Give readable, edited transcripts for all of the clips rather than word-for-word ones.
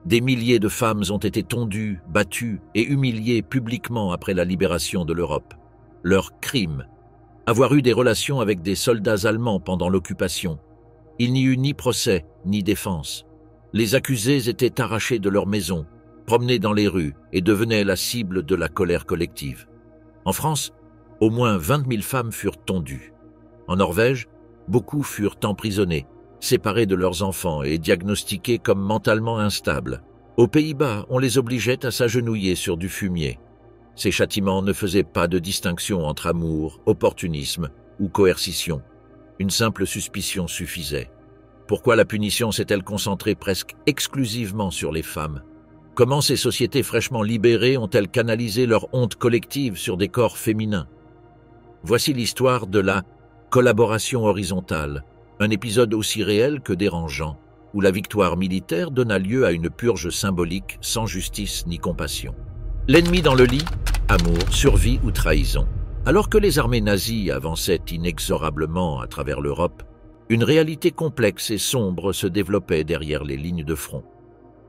Des milliers de femmes ont été tondues, battues et humiliées publiquement après la libération de l'Europe. Leur crime, avoir eu des relations avec des soldats allemands pendant l'occupation. Il n'y eut ni procès, ni défense. Les accusés étaient arrachés de leur maison, promenés dans les rues et devenaient la cible de la colère collective. En France, au moins 20 000 femmes furent tondues. En Norvège, beaucoup furent emprisonnés, séparés de leurs enfants et diagnostiqués comme mentalement instables. Aux Pays-Bas, on les obligeait à s'agenouiller sur du fumier. Ces châtiments ne faisaient pas de distinction entre amour, opportunisme ou coercition. Une simple suspicion suffisait. Pourquoi la punition s'est-elle concentrée presque exclusivement sur les femmes? Comment ces sociétés fraîchement libérées ont-elles canalisé leur honte collective sur des corps féminins? Voici l'histoire de la collaboration horizontale, un épisode aussi réel que dérangeant, où la victoire militaire donna lieu à une purge symbolique sans justice ni compassion. L'ennemi dans le lit, amour, survie ou trahison. Alors que les armées nazies avançaient inexorablement à travers l'Europe, une réalité complexe et sombre se développait derrière les lignes de front.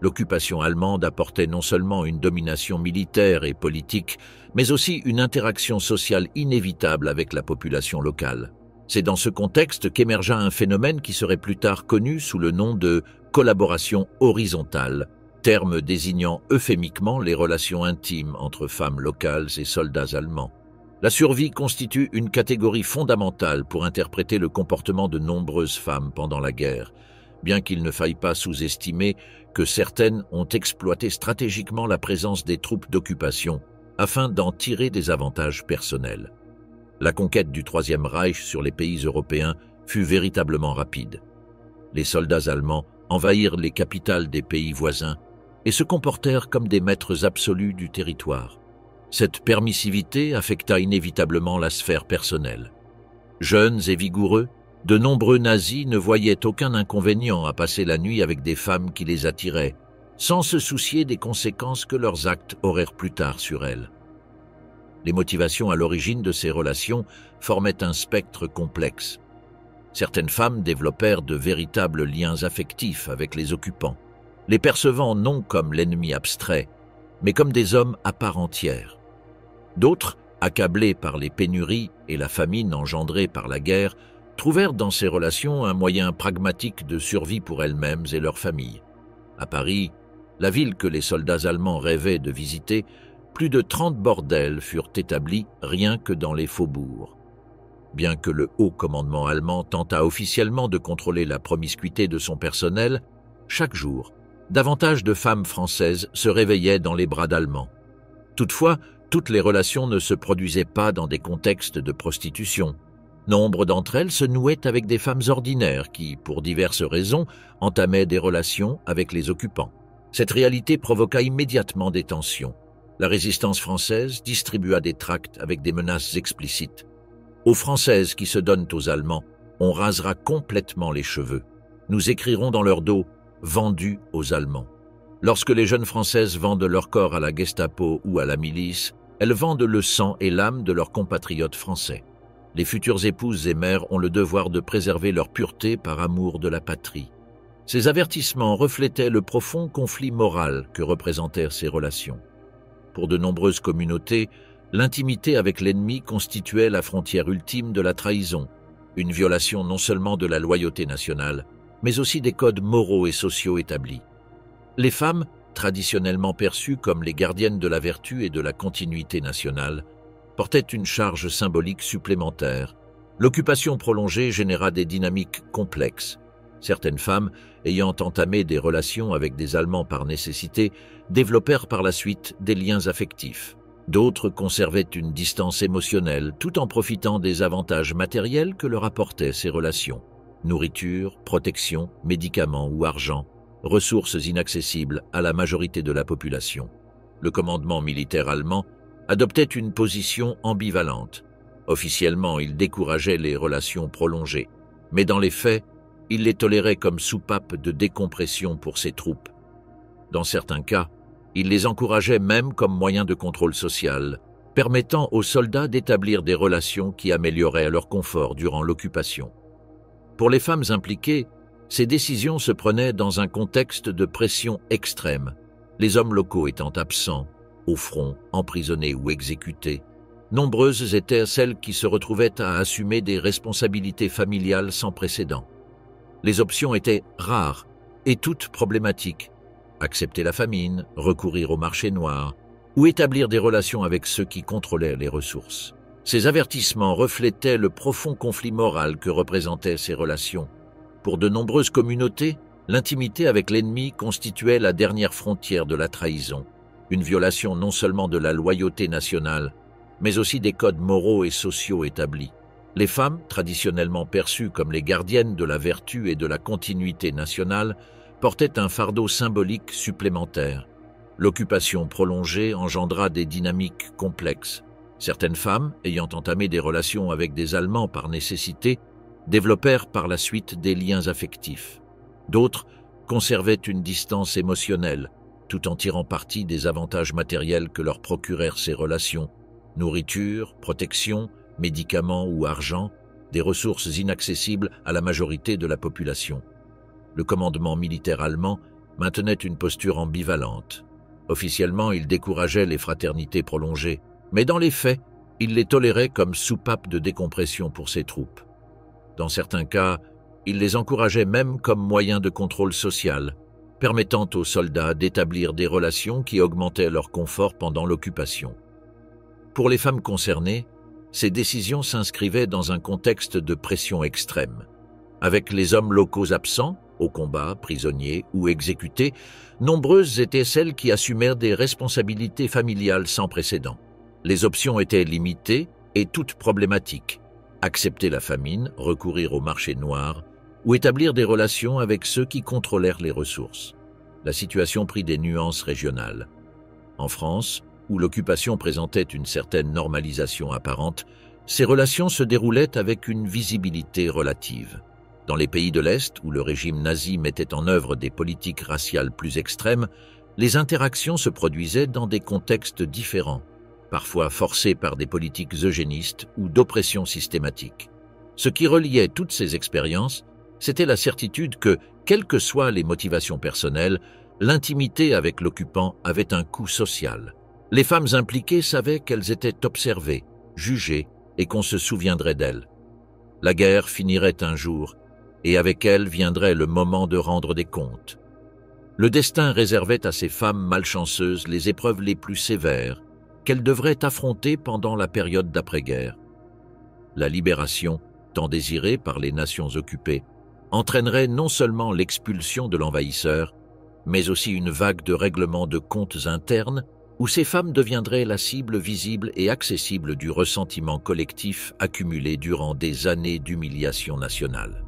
L'occupation allemande apportait non seulement une domination militaire et politique, mais aussi une interaction sociale inévitable avec la population locale. C'est dans ce contexte qu'émergea un phénomène qui serait plus tard connu sous le nom de collaboration horizontale, terme désignant euphémiquement les relations intimes entre femmes locales et soldats allemands. La survie constitue une catégorie fondamentale pour interpréter le comportement de nombreuses femmes pendant la guerre, bien qu'il ne faille pas sous-estimer que certaines ont exploité stratégiquement la présence des troupes d'occupation afin d'en tirer des avantages personnels. La conquête du Troisième Reich sur les pays européens fut véritablement rapide. Les soldats allemands envahirent les capitales des pays voisins et se comportèrent comme des maîtres absolus du territoire. Cette permissivité affecta inévitablement la sphère personnelle. Jeunes et vigoureux, de nombreux nazis ne voyaient aucun inconvénient à passer la nuit avec des femmes qui les attiraient, sans se soucier des conséquences que leurs actes auraient plus tard sur elles. Les motivations à l'origine de ces relations formaient un spectre complexe. Certaines femmes développèrent de véritables liens affectifs avec les occupants, les percevant non comme l'ennemi abstrait, mais comme des hommes à part entière. D'autres, accablés par les pénuries et la famine engendrée par la guerre, trouvèrent dans ces relations un moyen pragmatique de survie pour elles-mêmes et leurs familles. À Paris, la ville que les soldats allemands rêvaient de visiter, plus de 30 bordels furent établis rien que dans les faubourgs. Bien que le haut commandement allemand tenta officiellement de contrôler la promiscuité de son personnel, chaque jour, davantage de femmes françaises se réveillaient dans les bras d'Allemands. Toutefois, toutes les relations ne se produisaient pas dans des contextes de prostitution. Nombre d'entre elles se nouaient avec des femmes ordinaires qui, pour diverses raisons, entamaient des relations avec les occupants. Cette réalité provoqua immédiatement des tensions. La résistance française distribua des tracts avec des menaces explicites. Aux Françaises qui se donnent aux Allemands, on rasera complètement les cheveux. Nous écrirons dans leur dos « Vendus aux Allemands ». Lorsque les jeunes Françaises vendent leur corps à la Gestapo ou à la milice, elles vendent le sang et l'âme de leurs compatriotes français. Les futures épouses et mères ont le devoir de préserver leur pureté par amour de la patrie. Ces avertissements reflétaient le profond conflit moral que représentèrent ces relations. Pour de nombreuses communautés, l'intimité avec l'ennemi constituait la frontière ultime de la trahison, une violation non seulement de la loyauté nationale, mais aussi des codes moraux et sociaux établis. Les femmes, traditionnellement perçues comme les gardiennes de la vertu et de la continuité nationale, portaient une charge symbolique supplémentaire. L'occupation prolongée généra des dynamiques complexes. Certaines femmes, ayant entamé des relations avec des Allemands par nécessité, développèrent par la suite des liens affectifs. D'autres conservaient une distance émotionnelle tout en profitant des avantages matériels que leur apportaient ces relations. Nourriture, protection, médicaments ou argent, ressources inaccessibles à la majorité de la population. Le commandement militaire allemand adoptait une position ambivalente. Officiellement, il décourageait les relations prolongées, mais dans les faits, il les tolérait comme soupape de décompression pour ses troupes. Dans certains cas, il les encourageait même comme moyen de contrôle social, permettant aux soldats d'établir des relations qui amélioraient leur confort durant l'occupation. Pour les femmes impliquées, Ces décisions se prenaient dans un contexte de pression extrême, les hommes locaux étant absents, au front, emprisonnés ou exécutés. Nombreuses étaient celles qui se retrouvaient à assumer des responsabilités familiales sans précédent. Les options étaient rares et toutes problématiques. Accepter la famine, recourir au marché noir ou établir des relations avec ceux qui contrôlaient les ressources. Ces avertissements reflétaient le profond conflit moral que représentaient ces relations. Pour de nombreuses communautés, l'intimité avec l'ennemi constituait la dernière frontière de la trahison, une violation non seulement de la loyauté nationale, mais aussi des codes moraux et sociaux établis. Les femmes, traditionnellement perçues comme les gardiennes de la vertu et de la continuité nationale, portaient un fardeau symbolique supplémentaire. L'occupation prolongée engendra des dynamiques complexes. Certaines femmes, ayant entamé des relations avec des Allemands par nécessité, développèrent par la suite des liens affectifs. D'autres conservaient une distance émotionnelle, tout en tirant parti des avantages matériels que leur procurèrent ces relations. Nourriture, protection, médicaments ou argent, des ressources inaccessibles à la majorité de la population. Le commandement militaire allemand maintenait une posture ambivalente. Officiellement, il décourageait les fraternités prolongées, mais dans les faits, il les tolérait comme soupapes de décompression pour ses troupes. Dans certains cas, il les encourageait même comme moyen de contrôle social, permettant aux soldats d'établir des relations qui augmentaient leur confort pendant l'occupation. Pour les femmes concernées, ces décisions s'inscrivaient dans un contexte de pression extrême. Avec les hommes locaux absents, au combat, prisonniers ou exécutés, nombreuses étaient celles qui assumèrent des responsabilités familiales sans précédent. Les options étaient limitées et toutes problématiques. Accepter la famine, recourir au marché noir ou établir des relations avec ceux qui contrôlèrent les ressources. La situation prit des nuances régionales. En France, où l'occupation présentait une certaine normalisation apparente, ces relations se déroulaient avec une visibilité relative. Dans les pays de l'Est, où le régime nazi mettait en œuvre des politiques raciales plus extrêmes, les interactions se produisaient dans des contextes différents, parfois forcés par des politiques eugénistes ou d'oppression systématique. Ce qui reliait toutes ces expériences, c'était la certitude que, quelles que soient les motivations personnelles, l'intimité avec l'occupant avait un coût social. Les femmes impliquées savaient qu'elles étaient observées, jugées et qu'on se souviendrait d'elles. La guerre finirait un jour, et avec elle viendrait le moment de rendre des comptes. Le destin réservait à ces femmes malchanceuses les épreuves les plus sévères qu'elles devraient affronter pendant la période d'après-guerre. La libération, tant désirée par les nations occupées, entraînerait non seulement l'expulsion de l'envahisseur, mais aussi une vague de règlements de comptes internes où ces femmes deviendraient la cible visible et accessible du ressentiment collectif accumulé durant des années d'humiliation nationale.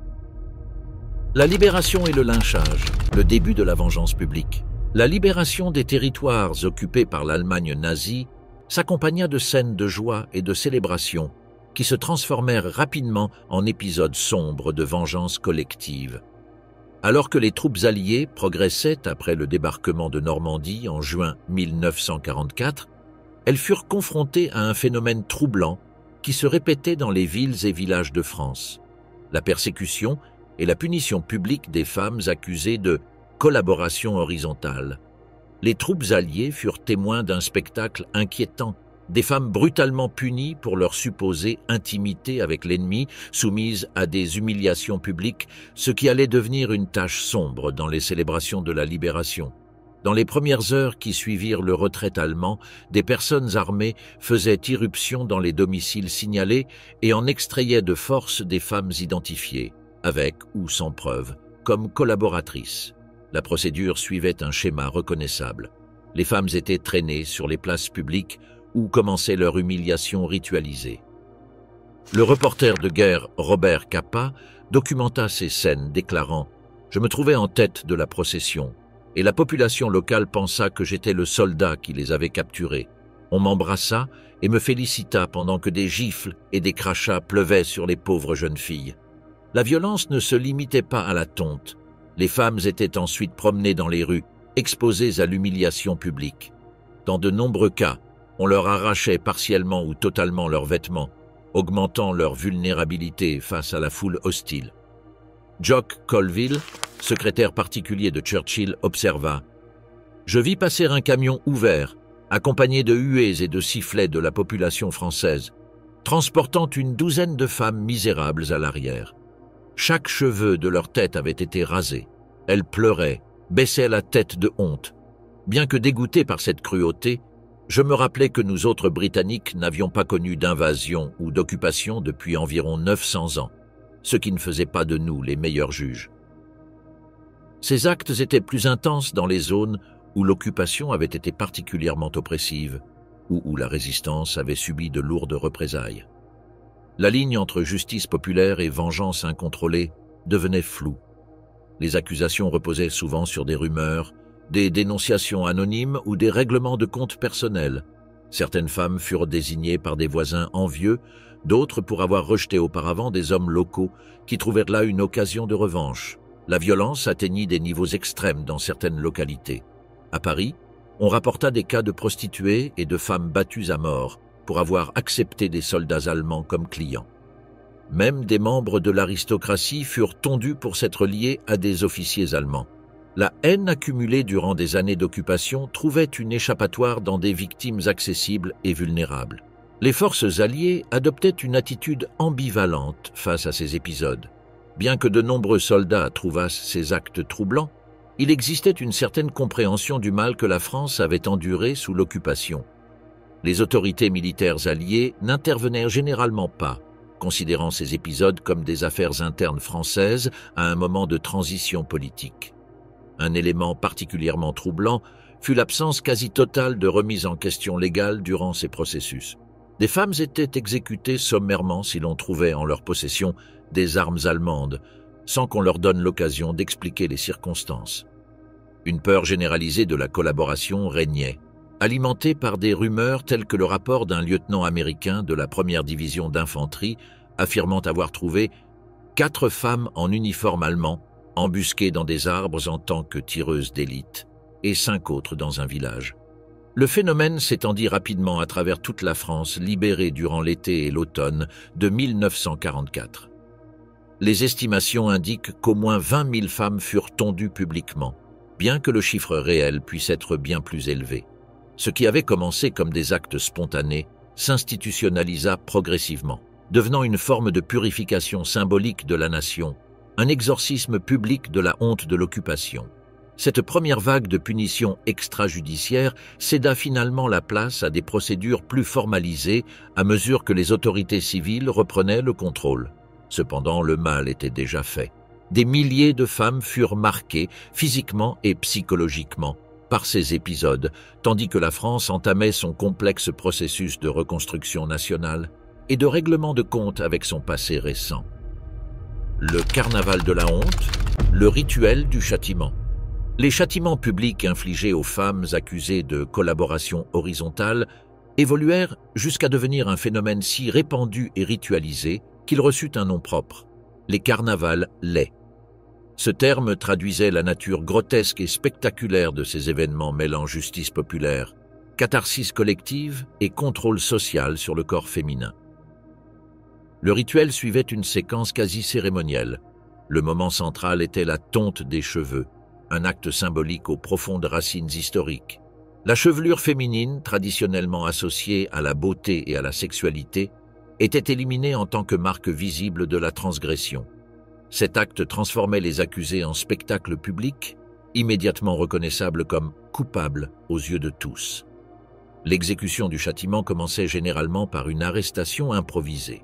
La libération et le lynchage, le début de la vengeance publique. La libération des territoires occupés par l'Allemagne nazie s'accompagna de scènes de joie et de célébration qui se transformèrent rapidement en épisodes sombres de vengeance collective. Alors que les troupes alliées progressaient après le débarquement de Normandie en juin 1944, elles furent confrontées à un phénomène troublant qui se répétait dans les villes et villages de France. La persécution et la punition publique des femmes accusées de collaboration horizontale. Les troupes alliées furent témoins d'un spectacle inquiétant, des femmes brutalement punies pour leur supposée intimité avec l'ennemi, soumises à des humiliations publiques, ce qui allait devenir une tache sombre dans les célébrations de la libération. Dans les premières heures qui suivirent le retrait allemand, des personnes armées faisaient irruption dans les domiciles signalés et en extrayaient de force des femmes identifiées, avec ou sans preuve, comme collaboratrices. La procédure suivait un schéma reconnaissable. Les femmes étaient traînées sur les places publiques où commençait leur humiliation ritualisée. Le reporter de guerre Robert Capa documenta ces scènes, déclarant « Je me trouvais en tête de la procession, et la population locale pensa que j'étais le soldat qui les avait capturés. On m'embrassa et me félicita pendant que des gifles et des crachats pleuvaient sur les pauvres jeunes filles. La violence ne se limitait pas à la tonte. Les femmes étaient ensuite promenées dans les rues, exposées à l'humiliation publique. Dans de nombreux cas, on leur arrachait partiellement ou totalement leurs vêtements, augmentant leur vulnérabilité face à la foule hostile. Jock Colville, secrétaire particulier de Churchill, observa « Je vis passer un camion ouvert, accompagné de huées et de sifflets de la population française, transportant une douzaine de femmes misérables à l'arrière. Chaque cheveu de leur tête avait été rasé. Elles pleuraient, baissaient la tête de honte. Bien que dégoûté par cette cruauté, je me rappelais que nous autres Britanniques n'avions pas connu d'invasion ou d'occupation depuis environ 900 ans, ce qui ne faisait pas de nous les meilleurs juges. Ces actes étaient plus intenses dans les zones où l'occupation avait été particulièrement oppressive ou où la résistance avait subi de lourdes représailles. La ligne entre justice populaire et vengeance incontrôlée devenait floue. Les accusations reposaient souvent sur des rumeurs, des dénonciations anonymes ou des règlements de compte personnels. Certaines femmes furent désignées par des voisins envieux, d'autres pour avoir rejeté auparavant des hommes locaux qui trouvèrent là une occasion de revanche. La violence atteignit des niveaux extrêmes dans certaines localités. À Paris, on rapporta des cas de prostituées et de femmes battues à mort pour avoir accepté des soldats allemands comme clients. Même des membres de l'aristocratie furent tondus pour s'être liés à des officiers allemands. La haine accumulée durant des années d'occupation trouvait une échappatoire dans des victimes accessibles et vulnérables. Les forces alliées adoptaient une attitude ambivalente face à ces épisodes. Bien que de nombreux soldats trouvassent ces actes troublants, il existait une certaine compréhension du mal que la France avait enduré sous l'occupation. Les autorités militaires alliées n'intervenaient généralement pas, considérant ces épisodes comme des affaires internes françaises à un moment de transition politique. Un élément particulièrement troublant fut l'absence quasi totale de remise en question légale durant ces processus. Des femmes étaient exécutées sommairement si l'on trouvait en leur possession des armes allemandes, sans qu'on leur donne l'occasion d'expliquer les circonstances. Une peur généralisée de la collaboration régnait, alimentée par des rumeurs telles que le rapport d'un lieutenant américain de la 1re division d'infanterie affirmant avoir trouvé 4 femmes en uniforme allemand embusquées dans des arbres en tant que tireuses d'élite, et 5 autres dans un village. Le phénomène s'étendit rapidement à travers toute la France libérée durant l'été et l'automne de 1944. Les estimations indiquent qu'au moins 20 000 femmes furent tondues publiquement, bien que le chiffre réel puisse être bien plus élevé. Ce qui avait commencé comme des actes spontanés s'institutionnalisa progressivement, devenant une forme de purification symbolique de la nation, un exorcisme public de la honte de l'occupation. Cette première vague de punitions extrajudiciaires céda finalement la place à des procédures plus formalisées à mesure que les autorités civiles reprenaient le contrôle. Cependant, le mal était déjà fait. Des milliers de femmes furent marquées, physiquement et psychologiquement, par ces épisodes, tandis que la France entamait son complexe processus de reconstruction nationale et de règlement de compte avec son passé récent. Le carnaval de la honte, le rituel du châtiment. Les châtiments publics infligés aux femmes accusées de collaboration horizontale évoluèrent jusqu'à devenir un phénomène si répandu et ritualisé qu'il reçut un nom propre, les carnavals laids. Ce terme traduisait la nature grotesque et spectaculaire de ces événements mêlant justice populaire, catharsis collective et contrôle social sur le corps féminin. Le rituel suivait une séquence quasi cérémonielle. Le moment central était la tonte des cheveux, un acte symbolique aux profondes racines historiques. La chevelure féminine, traditionnellement associée à la beauté et à la sexualité, était éliminée en tant que marque visible de la transgression. Cet acte transformait les accusés en spectacle public, immédiatement reconnaissable comme coupable aux yeux de tous. L'exécution du châtiment commençait généralement par une arrestation improvisée.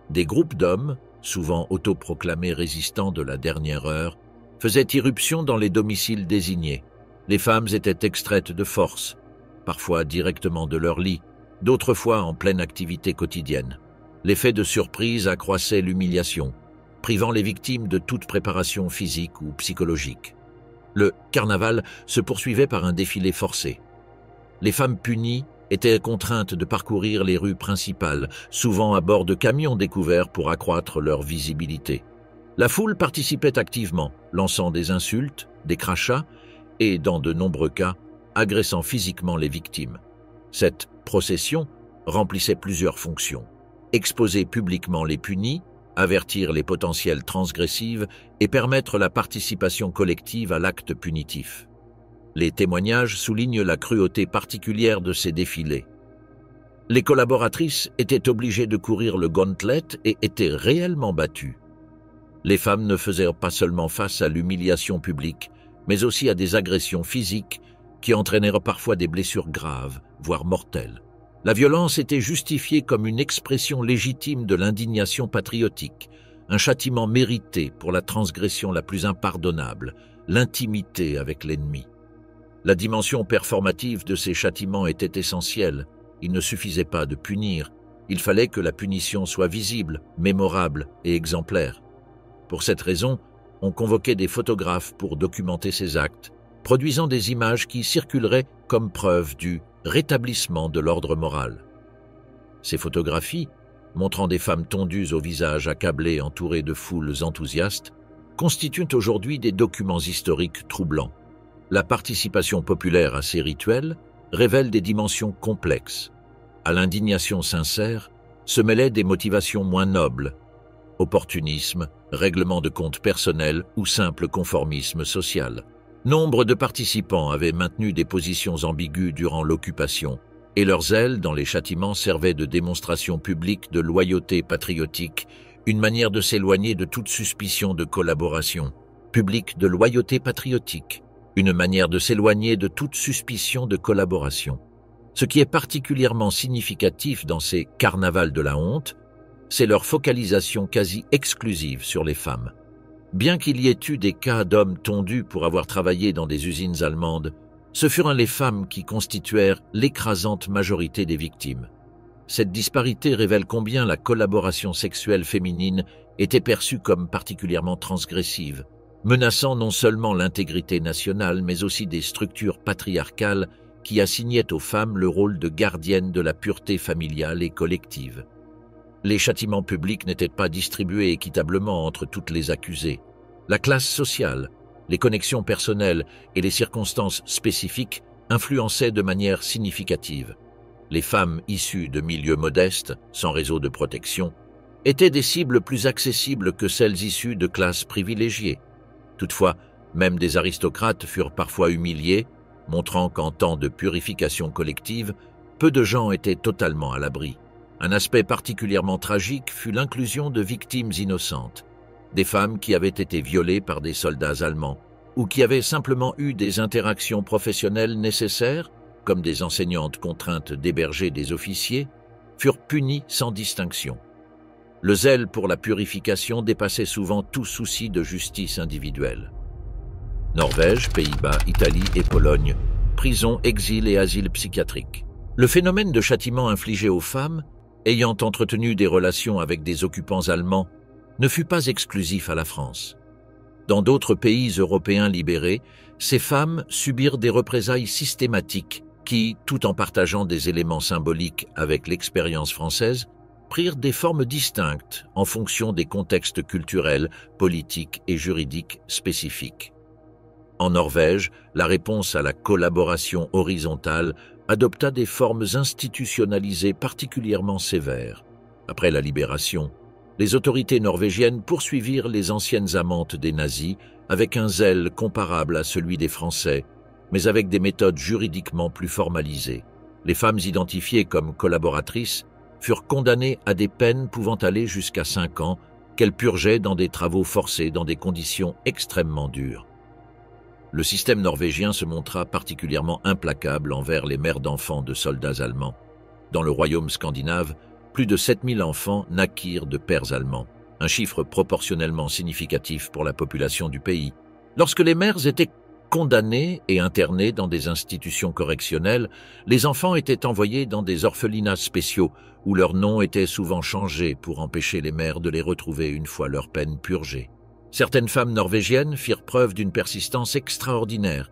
Des groupes d'hommes, souvent autoproclamés résistants de la dernière heure, faisaient irruption dans les domiciles désignés. Les femmes étaient extraites de force, parfois directement de leur lit, d'autres fois en pleine activité quotidienne. L'effet de surprise accroissait l'humiliation, privant les victimes de toute préparation physique ou psychologique. Le carnaval se poursuivait par un défilé forcé. Les femmes punies étaient contraintes de parcourir les rues principales, souvent à bord de camions découverts pour accroître leur visibilité. La foule participait activement, lançant des insultes, des crachats et, dans de nombreux cas, agressant physiquement les victimes. Cette procession remplissait plusieurs fonctions. Exposer publiquement les punis, avertir les potentiels transgressives et permettre la participation collective à l'acte punitif. Les témoignages soulignent la cruauté particulière de ces défilés. Les collaboratrices étaient obligées de courir le gauntlet et étaient réellement battues. Les femmes ne faisaient pas seulement face à l'humiliation publique, mais aussi à des agressions physiques qui entraînèrent parfois des blessures graves, voire mortelles. La violence était justifiée comme une expression légitime de l'indignation patriotique, un châtiment mérité pour la transgression la plus impardonnable, l'intimité avec l'ennemi. La dimension performative de ces châtiments était essentielle. Il ne suffisait pas de punir, il fallait que la punition soit visible, mémorable et exemplaire. Pour cette raison, on convoquait des photographes pour documenter ces actes, produisant des images qui circuleraient comme preuve du rétablissement de l'ordre moral. Ces photographies, montrant des femmes tondues au visage accablé entourées de foules enthousiastes, constituent aujourd'hui des documents historiques troublants. La participation populaire à ces rituels révèle des dimensions complexes. À l'indignation sincère se mêlaient des motivations moins nobles, opportunisme, règlement de compte personnel ou simple conformisme social. Nombre de participants avaient maintenu des positions ambiguës durant l'occupation, et leur zèle dans les châtiments servait de démonstration publique de loyauté patriotique, une manière de s'éloigner de toute suspicion de collaboration. Publique de loyauté patriotique, une manière de s'éloigner de toute suspicion de collaboration. Ce qui est particulièrement significatif dans ces carnavals de la honte, c'est leur focalisation quasi exclusive sur les femmes. Bien qu'il y ait eu des cas d'hommes tondus pour avoir travaillé dans des usines allemandes, ce furent les femmes qui constituèrent l'écrasante majorité des victimes. Cette disparité révèle combien la collaboration sexuelle féminine était perçue comme particulièrement transgressive, menaçant non seulement l'intégrité nationale mais aussi des structures patriarcales qui assignaient aux femmes le rôle de gardiennes de la pureté familiale et collective. Les châtiments publics n'étaient pas distribués équitablement entre toutes les accusées. La classe sociale, les connexions personnelles et les circonstances spécifiques influençaient de manière significative. Les femmes issues de milieux modestes, sans réseau de protection, étaient des cibles plus accessibles que celles issues de classes privilégiées. Toutefois, même des aristocrates furent parfois humiliés, montrant qu'en temps de purification collective, peu de gens étaient totalement à l'abri. Un aspect particulièrement tragique fut l'inclusion de victimes innocentes, des femmes qui avaient été violées par des soldats allemands ou qui avaient simplement eu des interactions professionnelles nécessaires, comme des enseignantes contraintes d'héberger des officiers, furent punies sans distinction. Le zèle pour la purification dépassait souvent tout souci de justice individuelle. Norvège, Pays-Bas, Italie et Pologne, prison, exil et asile psychiatrique. Le phénomène de châtiment infligé aux femmes, ayant entretenu des relations avec des occupants allemands, ne fut pas exclusif à la France. Dans d'autres pays européens libérés, ces femmes subirent des représailles systématiques qui, tout en partageant des éléments symboliques avec l'expérience française, prirent des formes distinctes en fonction des contextes culturels, politiques et juridiques spécifiques. En Norvège, la réponse à la collaboration horizontale adopta des formes institutionnalisées particulièrement sévères. Après la libération, les autorités norvégiennes poursuivirent les anciennes amantes des nazis avec un zèle comparable à celui des Français, mais avec des méthodes juridiquement plus formalisées. Les femmes identifiées comme collaboratrices furent condamnées à des peines pouvant aller jusqu'à 5 ans, qu'elles purgeaient dans des travaux forcés dans des conditions extrêmement dures. Le système norvégien se montra particulièrement implacable envers les mères d'enfants de soldats allemands. Dans le royaume scandinave, plus de 7000 enfants naquirent de pères allemands, un chiffre proportionnellement significatif pour la population du pays. Lorsque les mères étaient condamnées et internées dans des institutions correctionnelles, les enfants étaient envoyés dans des orphelinats spéciaux où leurs noms étaient souvent changés pour empêcher les mères de les retrouver une fois leur peine purgée. Certaines femmes norvégiennes firent preuve d'une persistance extraordinaire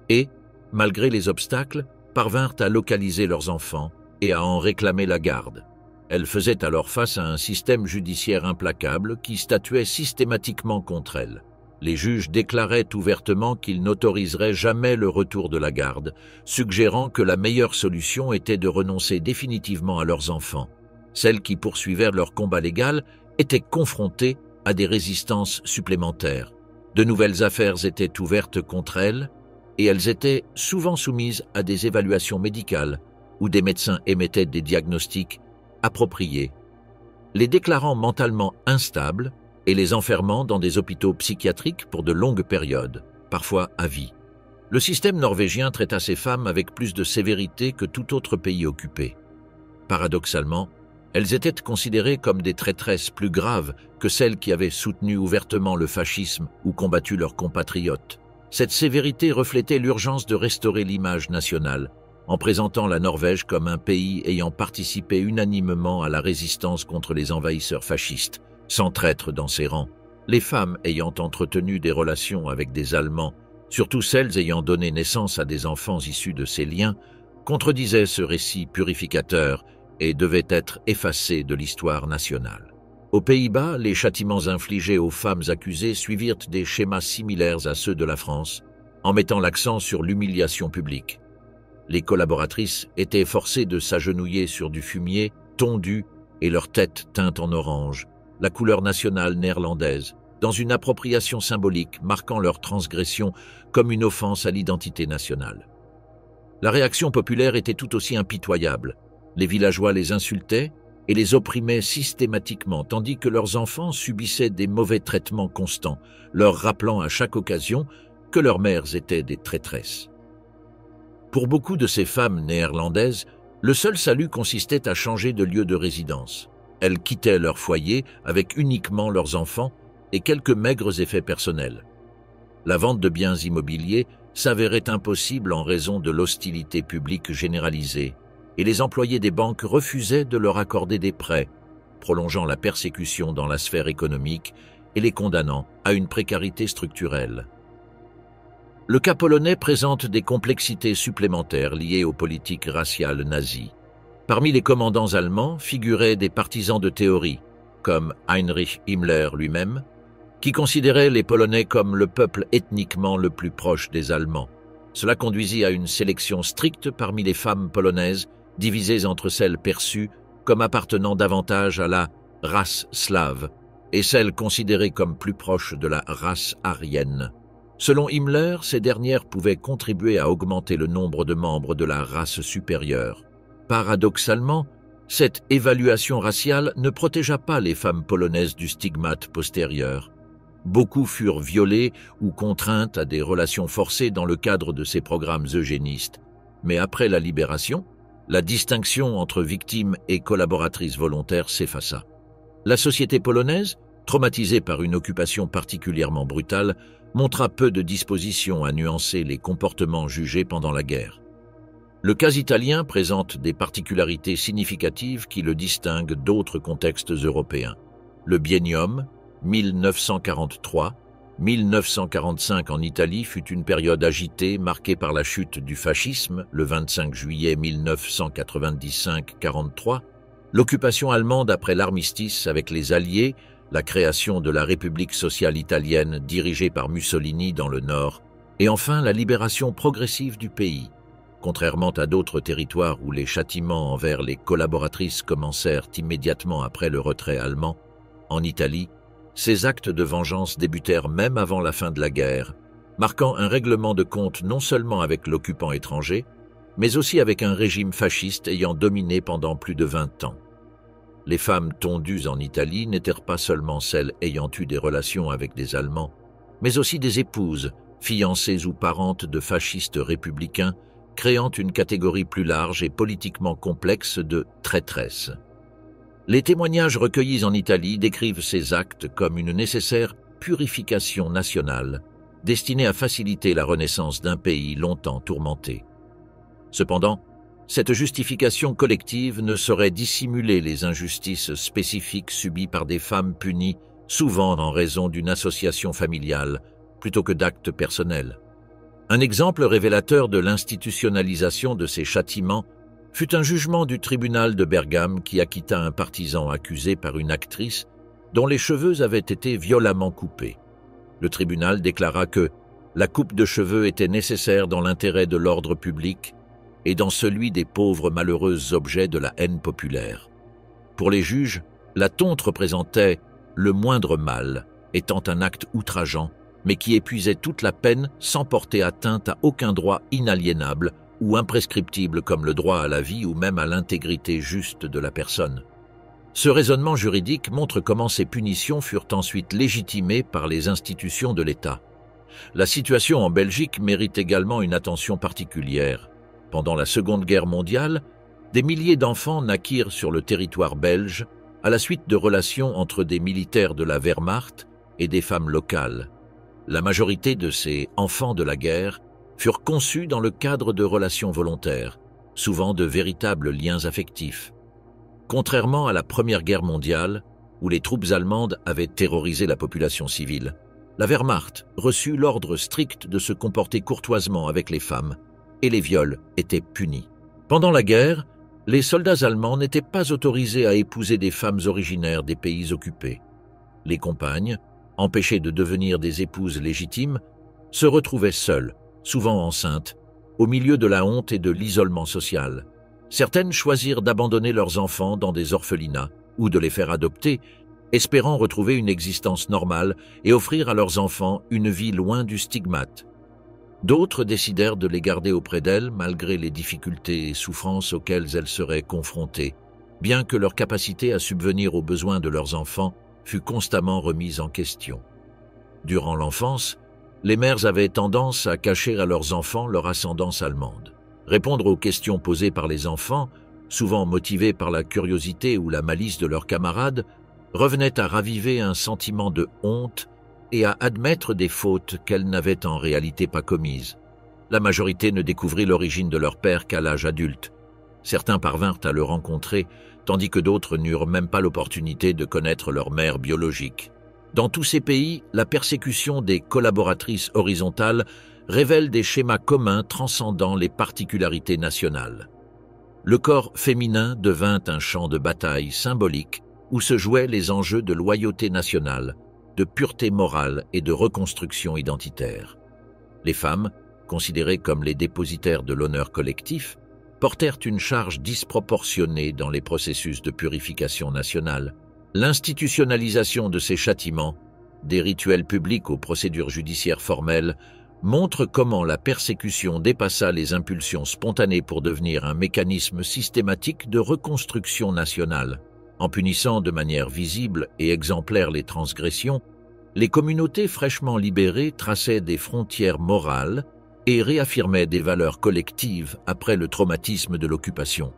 et, malgré les obstacles, parvinrent à localiser leurs enfants et à en réclamer la garde. Elles faisaient alors face à un système judiciaire implacable qui statuait systématiquement contre elles. Les juges déclaraient ouvertement qu'ils n'autoriseraient jamais le retour de la garde, suggérant que la meilleure solution était de renoncer définitivement à leurs enfants. Celles qui poursuivaient leur combat légal étaient confrontées à des résistances supplémentaires. De nouvelles affaires étaient ouvertes contre elles et elles étaient souvent soumises à des évaluations médicales où des médecins émettaient des diagnostics appropriés, les déclarant mentalement instables et les enfermant dans des hôpitaux psychiatriques pour de longues périodes, parfois à vie. Le système norvégien traita ces femmes avec plus de sévérité que tout autre pays occupé. Paradoxalement, elles étaient considérées comme des traîtresses plus graves que celles qui avaient soutenu ouvertement le fascisme ou combattu leurs compatriotes. Cette sévérité reflétait l'urgence de restaurer l'image nationale, en présentant la Norvège comme un pays ayant participé unanimement à la résistance contre les envahisseurs fascistes, sans traître dans ses rangs. Les femmes ayant entretenu des relations avec des Allemands, surtout celles ayant donné naissance à des enfants issus de ces liens, contredisaient ce récit purificateur et devaient être effacées de l'histoire nationale. Aux Pays-Bas, les châtiments infligés aux femmes accusées suivirent des schémas similaires à ceux de la France, en mettant l'accent sur l'humiliation publique. Les collaboratrices étaient forcées de s'agenouiller sur du fumier tondu et leur tête teinte en orange, la couleur nationale néerlandaise, dans une appropriation symbolique marquant leur transgression comme une offense à l'identité nationale. La réaction populaire était tout aussi impitoyable. Les villageois les insultaient et les opprimaient systématiquement, tandis que leurs enfants subissaient des mauvais traitements constants, leur rappelant à chaque occasion que leurs mères étaient des traîtresses. Pour beaucoup de ces femmes néerlandaises, le seul salut consistait à changer de lieu de résidence. Elles quittaient leur foyer avec uniquement leurs enfants et quelques maigres effets personnels. La vente de biens immobiliers s'avérait impossible en raison de l'hostilité publique généralisée, et les employés des banques refusaient de leur accorder des prêts, prolongeant la persécution dans la sphère économique et les condamnant à une précarité structurelle. Le cas polonais présente des complexités supplémentaires liées aux politiques raciales nazies. Parmi les commandants allemands figuraient des partisans de théorie, comme Heinrich Himmler lui-même, qui considérait les Polonais comme le peuple ethniquement le plus proche des Allemands. Cela conduisit à une sélection stricte parmi les femmes polonaises, divisées entre celles perçues comme appartenant davantage à la race slave et celles considérées comme plus proches de la race aryenne. Selon Himmler, ces dernières pouvaient contribuer à augmenter le nombre de membres de la race supérieure. Paradoxalement, cette évaluation raciale ne protégea pas les femmes polonaises du stigmate postérieur. Beaucoup furent violées ou contraintes à des relations forcées dans le cadre de ces programmes eugénistes. Mais après la libération, la distinction entre victimes et collaboratrices volontaires s'effaça. La société polonaise, traumatisée par une occupation particulièrement brutale, montra peu de disposition à nuancer les comportements jugés pendant la guerre. Le cas italien présente des particularités significatives qui le distinguent d'autres contextes européens. Le biennium 1943-1945 en Italie fut une période agitée marquée par la chute du fascisme le 25 juillet 1995-43, l'occupation allemande après l'armistice avec les Alliés, la création de la République sociale italienne dirigée par Mussolini dans le nord, et enfin la libération progressive du pays. Contrairement à d'autres territoires où les châtiments envers les collaboratrices commencèrent immédiatement après le retrait allemand, en Italie, ces actes de vengeance débutèrent même avant la fin de la guerre, marquant un règlement de compte non seulement avec l'occupant étranger, mais aussi avec un régime fasciste ayant dominé pendant plus de 20 ans. Les femmes tondues en Italie n'étaient pas seulement celles ayant eu des relations avec des Allemands, mais aussi des épouses, fiancées ou parentes de fascistes républicains, créant une catégorie plus large et politiquement complexe de traîtresses. Les témoignages recueillis en Italie décrivent ces actes comme une nécessaire purification nationale, destinée à faciliter la renaissance d'un pays longtemps tourmenté. Cependant, cette justification collective ne saurait dissimuler les injustices spécifiques subies par des femmes punies, souvent en raison d'une association familiale, plutôt que d'actes personnels. Un exemple révélateur de l'institutionnalisation de ces châtiments fut un jugement du tribunal de Bergame qui acquitta un partisan accusé par une actrice dont les cheveux avaient été violemment coupés. Le tribunal déclara que la coupe de cheveux était nécessaire dans l'intérêt de l'ordre public et dans celui des pauvres malheureux objets de la haine populaire. Pour les juges, la tonte représentait le moindre mal étant un acte outrageant, mais qui épuisait toute la peine sans porter atteinte à aucun droit inaliénable ou imprescriptible comme le droit à la vie ou même à l'intégrité juste de la personne. Ce raisonnement juridique montre comment ces punitions furent ensuite légitimées par les institutions de l'État. La situation en Belgique mérite également une attention particulière. Pendant la Seconde Guerre mondiale, des milliers d'enfants naquirent sur le territoire belge à la suite de relations entre des militaires de la Wehrmacht et des femmes locales. La majorité de ces « enfants de la guerre » furent conçus dans le cadre de relations volontaires, souvent de véritables liens affectifs. Contrairement à la Première Guerre mondiale, où les troupes allemandes avaient terrorisé la population civile, la Wehrmacht reçut l'ordre strict de se comporter courtoisement avec les femmes, et les viols étaient punis. Pendant la guerre, les soldats allemands n'étaient pas autorisés à épouser des femmes originaires des pays occupés. Les compagnes, empêchées de devenir des épouses légitimes, se retrouvaient seules, souvent enceintes, au milieu de la honte et de l'isolement social. Certaines choisirent d'abandonner leurs enfants dans des orphelinats ou de les faire adopter, espérant retrouver une existence normale et offrir à leurs enfants une vie loin du stigmate. D'autres décidèrent de les garder auprès d'elles malgré les difficultés et souffrances auxquelles elles seraient confrontées, bien que leur capacité à subvenir aux besoins de leurs enfants fût constamment remise en question. Durant l'enfance, les mères avaient tendance à cacher à leurs enfants leur ascendance allemande. Répondre aux questions posées par les enfants, souvent motivés par la curiosité ou la malice de leurs camarades, revenait à raviver un sentiment de honte et à admettre des fautes qu'elles n'avaient en réalité pas commises. La majorité ne découvrit l'origine de leur père qu'à l'âge adulte. Certains parvinrent à le rencontrer, tandis que d'autres n'eurent même pas l'opportunité de connaître leur mère biologique. Dans tous ces pays, la persécution des collaboratrices horizontales révèle des schémas communs transcendant les particularités nationales. Le corps féminin devint un champ de bataille symbolique où se jouaient les enjeux de loyauté nationale, de pureté morale et de reconstruction identitaire. Les femmes, considérées comme les dépositaires de l'honneur collectif, portèrent une charge disproportionnée dans les processus de purification nationale. L'institutionnalisation de ces châtiments, des rituels publics aux procédures judiciaires formelles, montre comment la persécution dépassa les impulsions spontanées pour devenir un mécanisme systématique de reconstruction nationale. En punissant de manière visible et exemplaire les transgressions, les communautés fraîchement libérées traçaient des frontières morales et réaffirmaient des valeurs collectives après le traumatisme de l'occupation.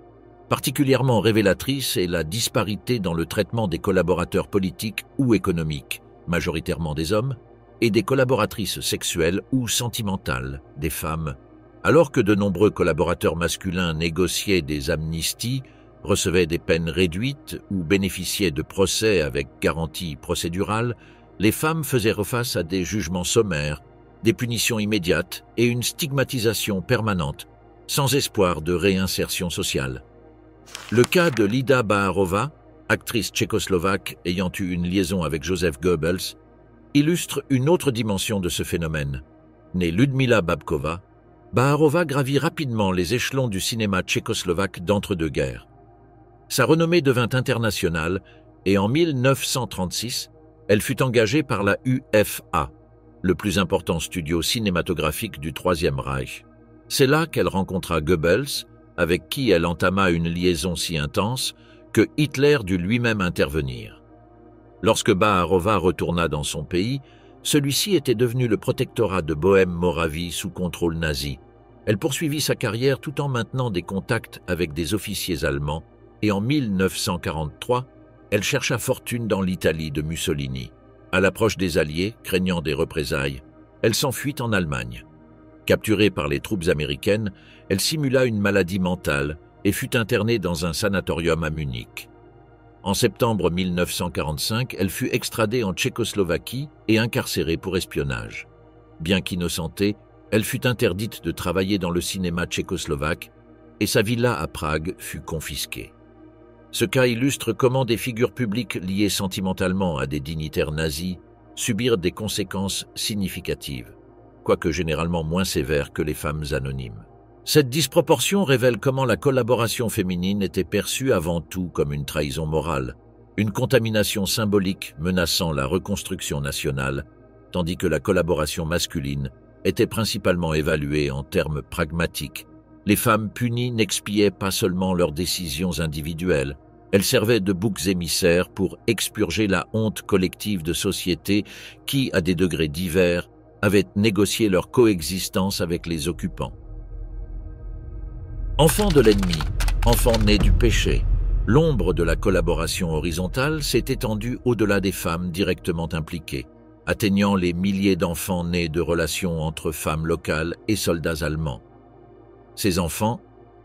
Particulièrement révélatrice est la disparité dans le traitement des collaborateurs politiques ou économiques, majoritairement des hommes, et des collaboratrices sexuelles ou sentimentales, des femmes. Alors que de nombreux collaborateurs masculins négociaient des amnisties, recevaient des peines réduites ou bénéficiaient de procès avec garantie procédurale, les femmes faisaient face à des jugements sommaires, des punitions immédiates et une stigmatisation permanente, sans espoir de réinsertion sociale. Le cas de Lida Baharova, actrice tchécoslovaque ayant eu une liaison avec Joseph Goebbels, illustre une autre dimension de ce phénomène. Née Ludmila Babkova, Baharova gravit rapidement les échelons du cinéma tchécoslovaque d'entre-deux-guerres. Sa renommée devint internationale et en 1936, elle fut engagée par la UFA, le plus important studio cinématographique du Troisième Reich. C'est là qu'elle rencontra Goebbels, avec qui elle entama une liaison si intense que Hitler dut lui-même intervenir. Lorsque Baharova retourna dans son pays, celui-ci était devenu le protectorat de Bohême-Moravie sous contrôle nazi. Elle poursuivit sa carrière tout en maintenant des contacts avec des officiers allemands et en 1943, elle chercha fortune dans l'Italie de Mussolini. À l'approche des Alliés, craignant des représailles, elle s'enfuit en Allemagne. Capturée par les troupes américaines, elle simula une maladie mentale et fut internée dans un sanatorium à Munich. En septembre 1945, elle fut extradée en Tchécoslovaquie et incarcérée pour espionnage. Bien qu'innocentée, elle fut interdite de travailler dans le cinéma tchécoslovaque et sa villa à Prague fut confisquée. Ce cas illustre comment des figures publiques liées sentimentalement à des dignitaires nazis subirent des conséquences significatives, quoique généralement moins sévères que les femmes anonymes. Cette disproportion révèle comment la collaboration féminine était perçue avant tout comme une trahison morale, une contamination symbolique menaçant la reconstruction nationale, tandis que la collaboration masculine était principalement évaluée en termes pragmatiques. Les femmes punies n'expiaient pas seulement leurs décisions individuelles, elles servaient de boucs émissaires pour expurger la honte collective de sociétés qui, à des degrés divers, avaient négocié leur coexistence avec les occupants. Enfants de l'ennemi, enfants nés du péché, l'ombre de la collaboration horizontale s'est étendue au-delà des femmes directement impliquées, atteignant les milliers d'enfants nés de relations entre femmes locales et soldats allemands. Ces enfants,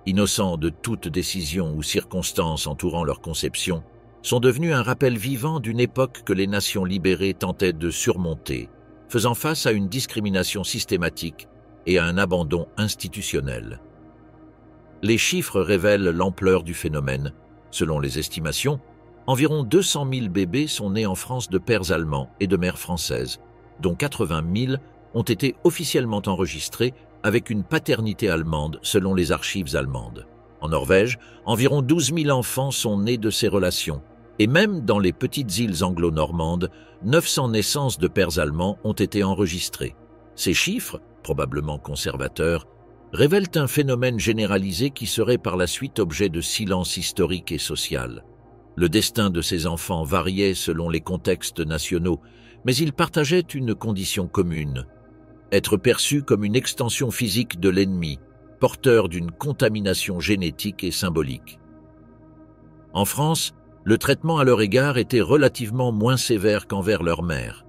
innocents de toute décision ou circonstance entourant leur conception, sont devenus un rappel vivant d'une époque que les nations libérées tentaient de surmonter, faisant face à une discrimination systématique et à un abandon institutionnel. Les chiffres révèlent l'ampleur du phénomène. Selon les estimations, environ 200 000 bébés sont nés en France de pères allemands et de mères françaises, dont 80 000 ont été officiellement enregistrés avec une paternité allemande selon les archives allemandes. En Norvège, environ 12 000 enfants sont nés de ces relations, et même dans les petites îles anglo-normandes, 900 naissances de pères allemands ont été enregistrées. Ces chiffres, probablement conservateurs, révèlent un phénomène généralisé qui serait par la suite objet de silence historique et social. Le destin de ces enfants variait selon les contextes nationaux, mais ils partageaient une condition commune: être perçus comme une extension physique de l'ennemi, porteur d'une contamination génétique et symbolique. En France, le traitement à leur égard était relativement moins sévère qu'envers leur mère.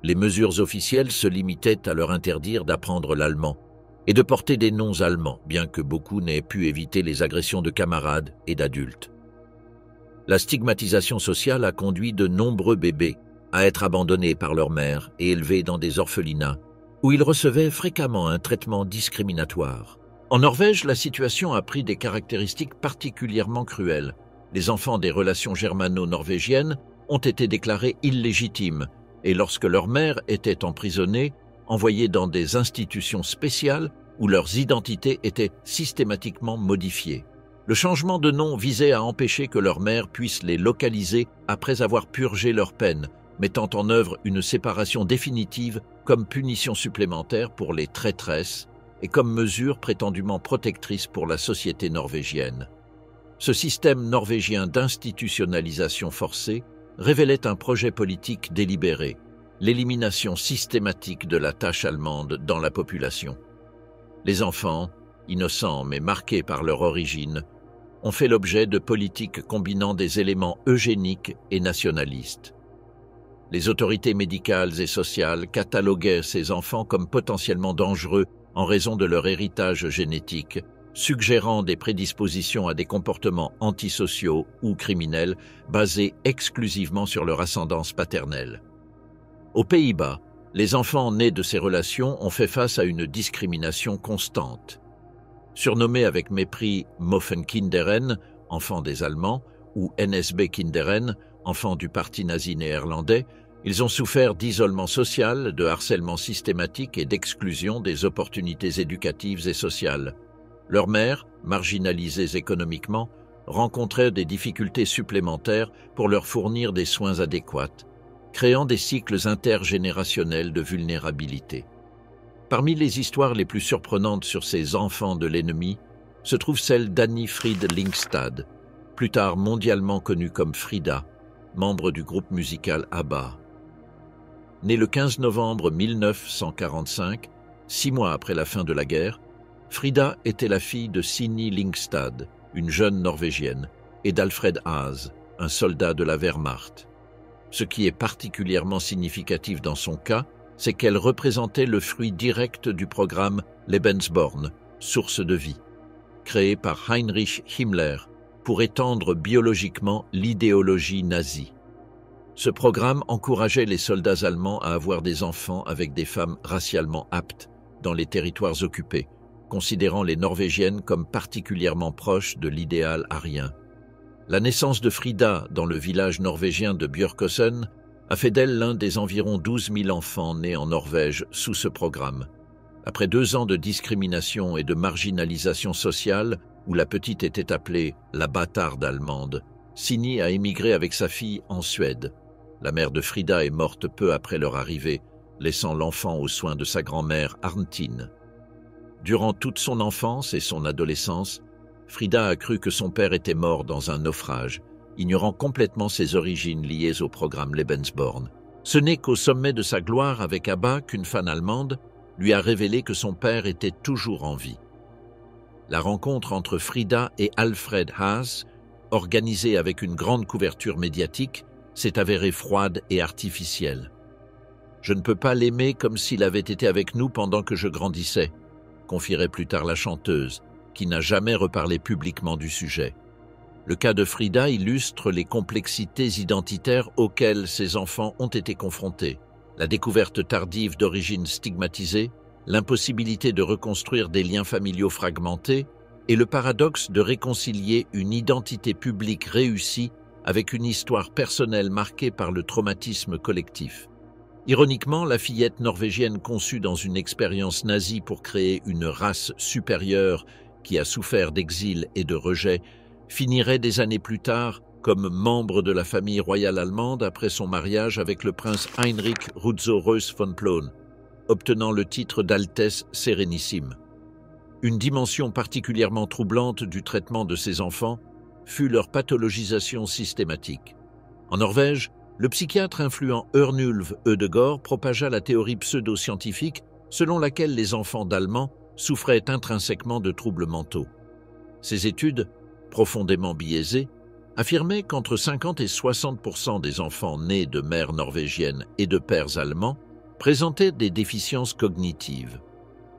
Les mesures officielles se limitaient à leur interdire d'apprendre l'allemand et de porter des noms allemands, bien que beaucoup n'aient pu éviter les agressions de camarades et d'adultes. La stigmatisation sociale a conduit de nombreux bébés à être abandonnés par leur mère et élevés dans des orphelinats, où ils recevaient fréquemment un traitement discriminatoire. En Norvège, la situation a pris des caractéristiques particulièrement cruelles. Les enfants des relations germano-norvégiennes ont été déclarés illégitimes et, lorsque leur mère était emprisonnée, envoyés dans des institutions spéciales où leurs identités étaient systématiquement modifiées. Le changement de nom visait à empêcher que leur mère puisse les localiser après avoir purgé leur peine, mettant en œuvre une séparation définitive comme punition supplémentaire pour les traîtresses et comme mesure prétendument protectrice pour la société norvégienne. Ce système norvégien d'institutionnalisation forcée révélait un projet politique délibéré, l'élimination systématique de la tâche allemande dans la population. Les enfants, innocents mais marqués par leur origine, ont fait l'objet de politiques combinant des éléments eugéniques et nationalistes. Les autorités médicales et sociales cataloguaient ces enfants comme potentiellement dangereux en raison de leur héritage génétique, suggérant des prédispositions à des comportements antisociaux ou criminels basés exclusivement sur leur ascendance paternelle. Aux Pays-Bas, les enfants nés de ces relations ont fait face à une discrimination constante. Surnommés avec mépris Moffenkinderen, enfants des Allemands, ou NSB-Kinderen, enfants du parti nazi néerlandais, ils ont souffert d'isolement social, de harcèlement systématique et d'exclusion des opportunités éducatives et sociales. Leurs mères, marginalisées économiquement, rencontraient des difficultés supplémentaires pour leur fournir des soins adéquats, créant des cycles intergénérationnels de vulnérabilité. Parmi les histoires les plus surprenantes sur ces enfants de l'ennemi se trouve celle d'Annie Fried Lyngstad, plus tard mondialement connue comme Frida, membre du groupe musical ABBA. Née le 15 novembre 1945, 6 mois après la fin de la guerre, Frida était la fille de Signe Lyngstad, une jeune Norvégienne, et d'Alfred Haas, un soldat de la Wehrmacht. Ce qui est particulièrement significatif dans son cas, c'est qu'elle représentait le fruit direct du programme Lebensborn, source de vie, créé par Heinrich Himmler pour étendre biologiquement l'idéologie nazie. Ce programme encourageait les soldats allemands à avoir des enfants avec des femmes racialement aptes dans les territoires occupés, considérant les Norvégiennes comme particulièrement proches de l'idéal arien. La naissance de Frida dans le village norvégien de Bjørkåsen a fait d'elle l'un des environ 12 000 enfants nés en Norvège sous ce programme. Après 2 ans de discrimination et de marginalisation sociale, où la petite était appelée la bâtarde allemande, Sini a émigré avec sa fille en Suède. La mère de Frida est morte peu après leur arrivée, laissant l'enfant aux soins de sa grand-mère Arntine. Durant toute son enfance et son adolescence, Frida a cru que son père était mort dans un naufrage, ignorant complètement ses origines liées au programme Lebensborn. Ce n'est qu'au sommet de sa gloire avec Abba qu'une fan allemande lui a révélé que son père était toujours en vie. La rencontre entre Frida et Alfred Haas, organisée avec une grande couverture médiatique, s'est avérée froide et artificielle. « Je ne peux pas l'aimer comme s'il avait été avec nous pendant que je grandissais », confierait plus tard la chanteuse, qui n'a jamais reparlé publiquement du sujet. Le cas de Frida illustre les complexités identitaires auxquelles ses enfants ont été confrontés. La découverte tardive d'origines stigmatisées, l'impossibilité de reconstruire des liens familiaux fragmentés et le paradoxe de réconcilier une identité publique réussie avec une histoire personnelle marquée par le traumatisme collectif. Ironiquement, la fillette norvégienne conçue dans une expérience nazie pour créer une race supérieure qui a souffert d'exil et de rejet finirait des années plus tard comme membre de la famille royale allemande après son mariage avec le prince Heinrich Rutzo-Reuss von Plön, obtenant le titre d'Altesse Sérénissime. Une dimension particulièrement troublante du traitement de ces enfants fut leur pathologisation systématique. En Norvège, le psychiatre influent Ørnulf Ødegård propagea la théorie pseudo-scientifique selon laquelle les enfants d'Allemands souffraient intrinsèquement de troubles mentaux. Ces études, profondément biaisées, affirmaient qu'entre 50 et 60% des enfants nés de mères norvégiennes et de pères allemands présentaient des déficiences cognitives.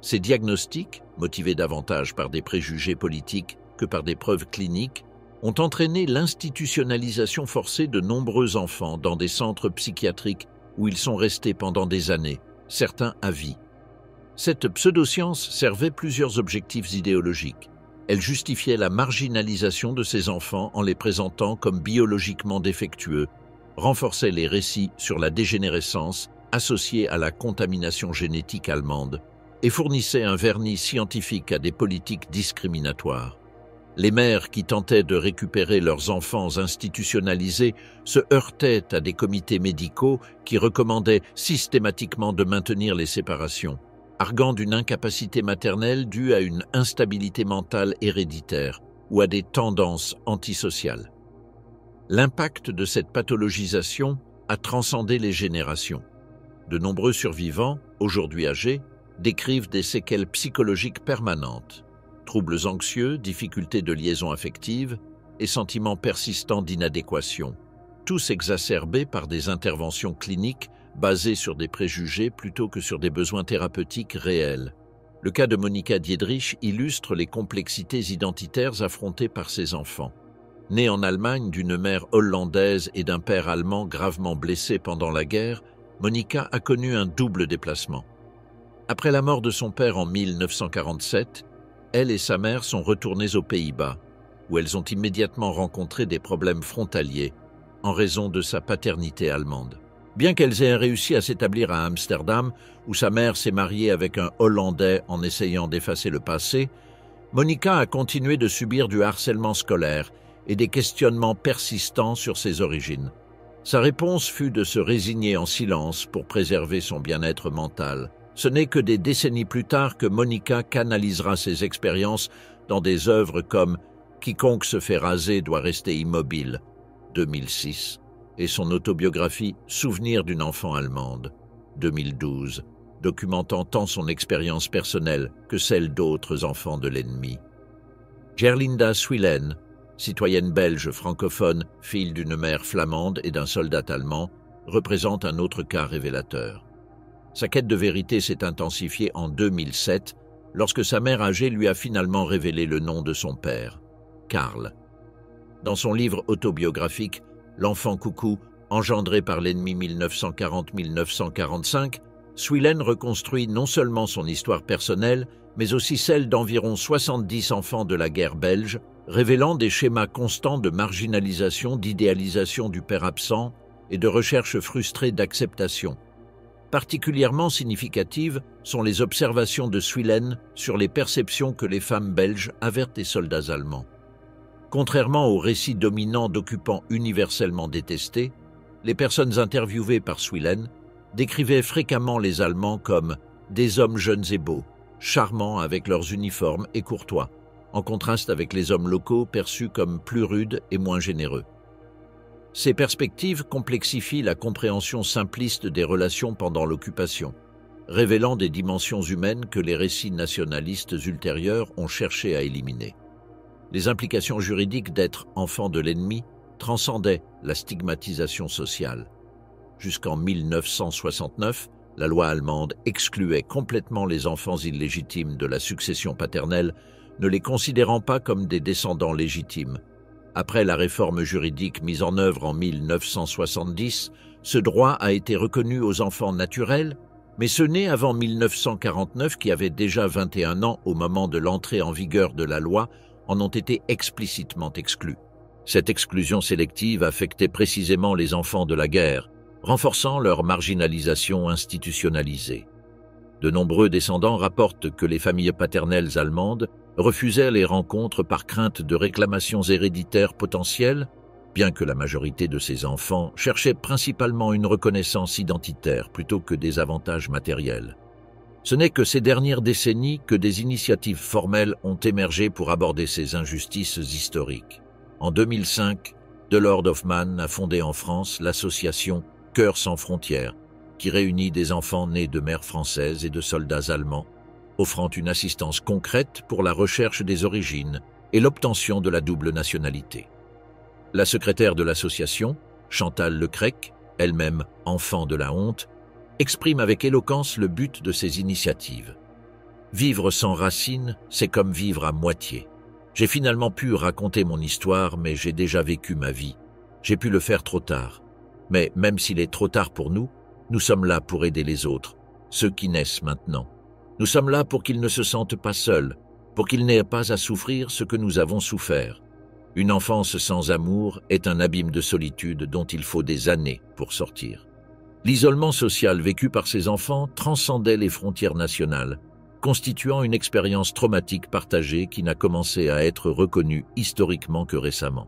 Ces diagnostics, motivés davantage par des préjugés politiques que par des preuves cliniques, ont entraîné l'institutionnalisation forcée de nombreux enfants dans des centres psychiatriques où ils sont restés pendant des années, certains à vie. Cette pseudoscience servait plusieurs objectifs idéologiques. Elle justifiait la marginalisation de ces enfants en les présentant comme biologiquement défectueux, renforçait les récits sur la dégénérescence associée à la contamination génétique allemande et fournissait un vernis scientifique à des politiques discriminatoires. Les mères qui tentaient de récupérer leurs enfants institutionnalisés se heurtaient à des comités médicaux qui recommandaient systématiquement de maintenir les séparations, arguant d'une incapacité maternelle due à une instabilité mentale héréditaire ou à des tendances antisociales. L'impact de cette pathologisation a transcendé les générations. De nombreux survivants, aujourd'hui âgés, décrivent des séquelles psychologiques permanentes. Troubles anxieux, difficultés de liaison affective et sentiments persistants d'inadéquation, tous exacerbés par des interventions cliniques basées sur des préjugés plutôt que sur des besoins thérapeutiques réels. Le cas de Monika Diedrich illustre les complexités identitaires affrontées par ses enfants. Née en Allemagne d'une mère hollandaise et d'un père allemand gravement blessés pendant la guerre, Monika a connu un double déplacement. Après la mort de son père en 1947, elle et sa mère sont retournées aux Pays-Bas, où elles ont immédiatement rencontré des problèmes frontaliers en raison de sa paternité allemande. Bien qu'elles aient réussi à s'établir à Amsterdam, où sa mère s'est mariée avec un Hollandais en essayant d'effacer le passé, Monika a continué de subir du harcèlement scolaire et des questionnements persistants sur ses origines. Sa réponse fut de se résigner en silence pour préserver son bien-être mental. Ce n'est que des décennies plus tard que Monika canalisera ses expériences dans des œuvres comme « Quiconque se fait raser doit rester immobile » 2006 et son autobiographie « Souvenir d'une enfant allemande » 2012, documentant tant son expérience personnelle que celle d'autres enfants de l'ennemi. Gerlinda Swilen, citoyenne belge francophone, fille d'une mère flamande et d'un soldat allemand, représente un autre cas révélateur. Sa quête de vérité s'est intensifiée en 2007, lorsque sa mère âgée lui a finalement révélé le nom de son père, Karl. Dans son livre autobiographique « L'enfant coucou, engendré par l'ennemi 1940-1945 », Swilen reconstruit non seulement son histoire personnelle, mais aussi celle d'environ 70 enfants de la guerre belge, révélant des schémas constants de marginalisation, d'idéalisation du père absent et de recherche frustrée d'acceptation. Particulièrement significatives sont les observations de Swilen sur les perceptions que les femmes belges avaient des soldats allemands. Contrairement aux récits dominants d'occupants universellement détestés, les personnes interviewées par Swillen décrivaient fréquemment les Allemands comme des hommes jeunes et beaux, charmants avec leurs uniformes et courtois, en contraste avec les hommes locaux perçus comme plus rudes et moins généreux. Ces perspectives complexifient la compréhension simpliste des relations pendant l'occupation, révélant des dimensions humaines que les récits nationalistes ultérieurs ont cherché à éliminer. Les implications juridiques d'être enfant de l'ennemi transcendaient la stigmatisation sociale. Jusqu'en 1969, la loi allemande excluait complètement les enfants illégitimes de la succession paternelle, ne les considérant pas comme des descendants légitimes. Après la réforme juridique mise en œuvre en 1970, ce droit a été reconnu aux enfants naturels, mais ceux nés avant 1949, qui avaient déjà 21 ans au moment de l'entrée en vigueur de la loi, en ont été explicitement exclus. Cette exclusion sélective affectait précisément les enfants de la guerre, renforçant leur marginalisation institutionnalisée. De nombreux descendants rapportent que les familles paternelles allemandes refusaient les rencontres par crainte de réclamations héréditaires potentielles, bien que la majorité de ces enfants cherchaient principalement une reconnaissance identitaire plutôt que des avantages matériels. Ce n'est que ces dernières décennies que des initiatives formelles ont émergé pour aborder ces injustices historiques. En 2005, Delord Hoffmann a fondé en France l'association Cœurs sans frontières, qui réunit des enfants nés de mères françaises et de soldats allemands, offrant une assistance concrète pour la recherche des origines et l'obtention de la double nationalité. La secrétaire de l'association, Chantal Lecrecq, elle-même enfant de la honte, exprime avec éloquence le but de ces initiatives. Vivre sans racines, c'est comme vivre à moitié. J'ai finalement pu raconter mon histoire, mais j'ai déjà vécu ma vie. J'ai pu le faire trop tard. Mais même s'il est trop tard pour nous, nous sommes là pour aider les autres, ceux qui naissent maintenant. Nous sommes là pour qu'ils ne se sentent pas seuls, pour qu'ils n'aient pas à souffrir ce que nous avons souffert. Une enfance sans amour est un abîme de solitude dont il faut des années pour sortir. L'isolement social vécu par ces enfants transcendait les frontières nationales, constituant une expérience traumatique partagée qui n'a commencé à être reconnue historiquement que récemment.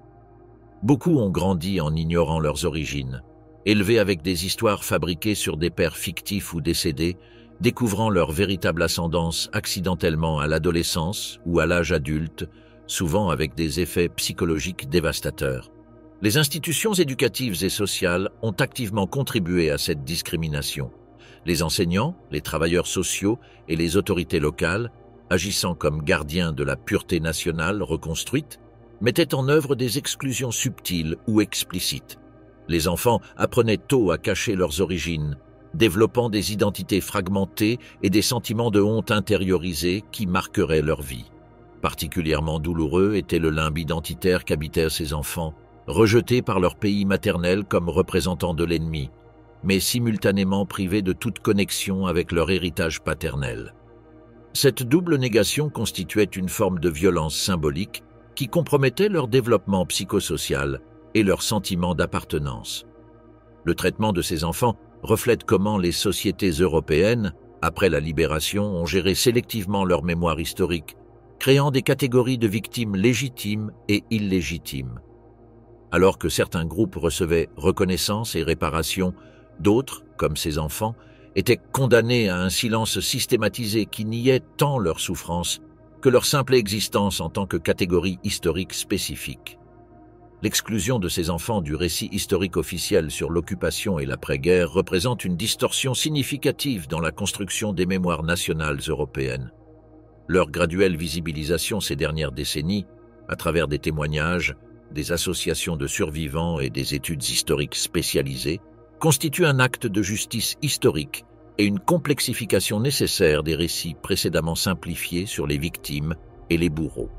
Beaucoup ont grandi en ignorant leurs origines, élevés avec des histoires fabriquées sur des pères fictifs ou décédés, découvrant leur véritable ascendance accidentellement à l'adolescence ou à l'âge adulte, souvent avec des effets psychologiques dévastateurs. Les institutions éducatives et sociales ont activement contribué à cette discrimination. Les enseignants, les travailleurs sociaux et les autorités locales, agissant comme gardiens de la pureté nationale reconstruite, mettaient en œuvre des exclusions subtiles ou explicites. Les enfants apprenaient tôt à cacher leurs origines, développant des identités fragmentées et des sentiments de honte intériorisés qui marqueraient leur vie. Particulièrement douloureux était le limbe identitaire qu'habitaient ces enfants, rejetés par leur pays maternel comme représentants de l'ennemi, mais simultanément privés de toute connexion avec leur héritage paternel. Cette double négation constituait une forme de violence symbolique qui compromettait leur développement psychosocial et leur sentiment d'appartenance. Le traitement de ces enfants reflète comment les sociétés européennes, après la libération, ont géré sélectivement leur mémoire historique, créant des catégories de victimes légitimes et illégitimes. Alors que certains groupes recevaient reconnaissance et réparation, d'autres, comme ces enfants, étaient condamnés à un silence systématisé qui niait tant leur souffrance que leur simple existence en tant que catégorie historique spécifique. L'exclusion de ces enfants du récit historique officiel sur l'occupation et l'après-guerre représente une distorsion significative dans la construction des mémoires nationales européennes. Leur graduelle visibilisation ces dernières décennies, à travers des témoignages, des associations de survivants et des études historiques spécialisées, constitue un acte de justice historique et une complexification nécessaire des récits précédemment simplifiés sur les victimes et les bourreaux.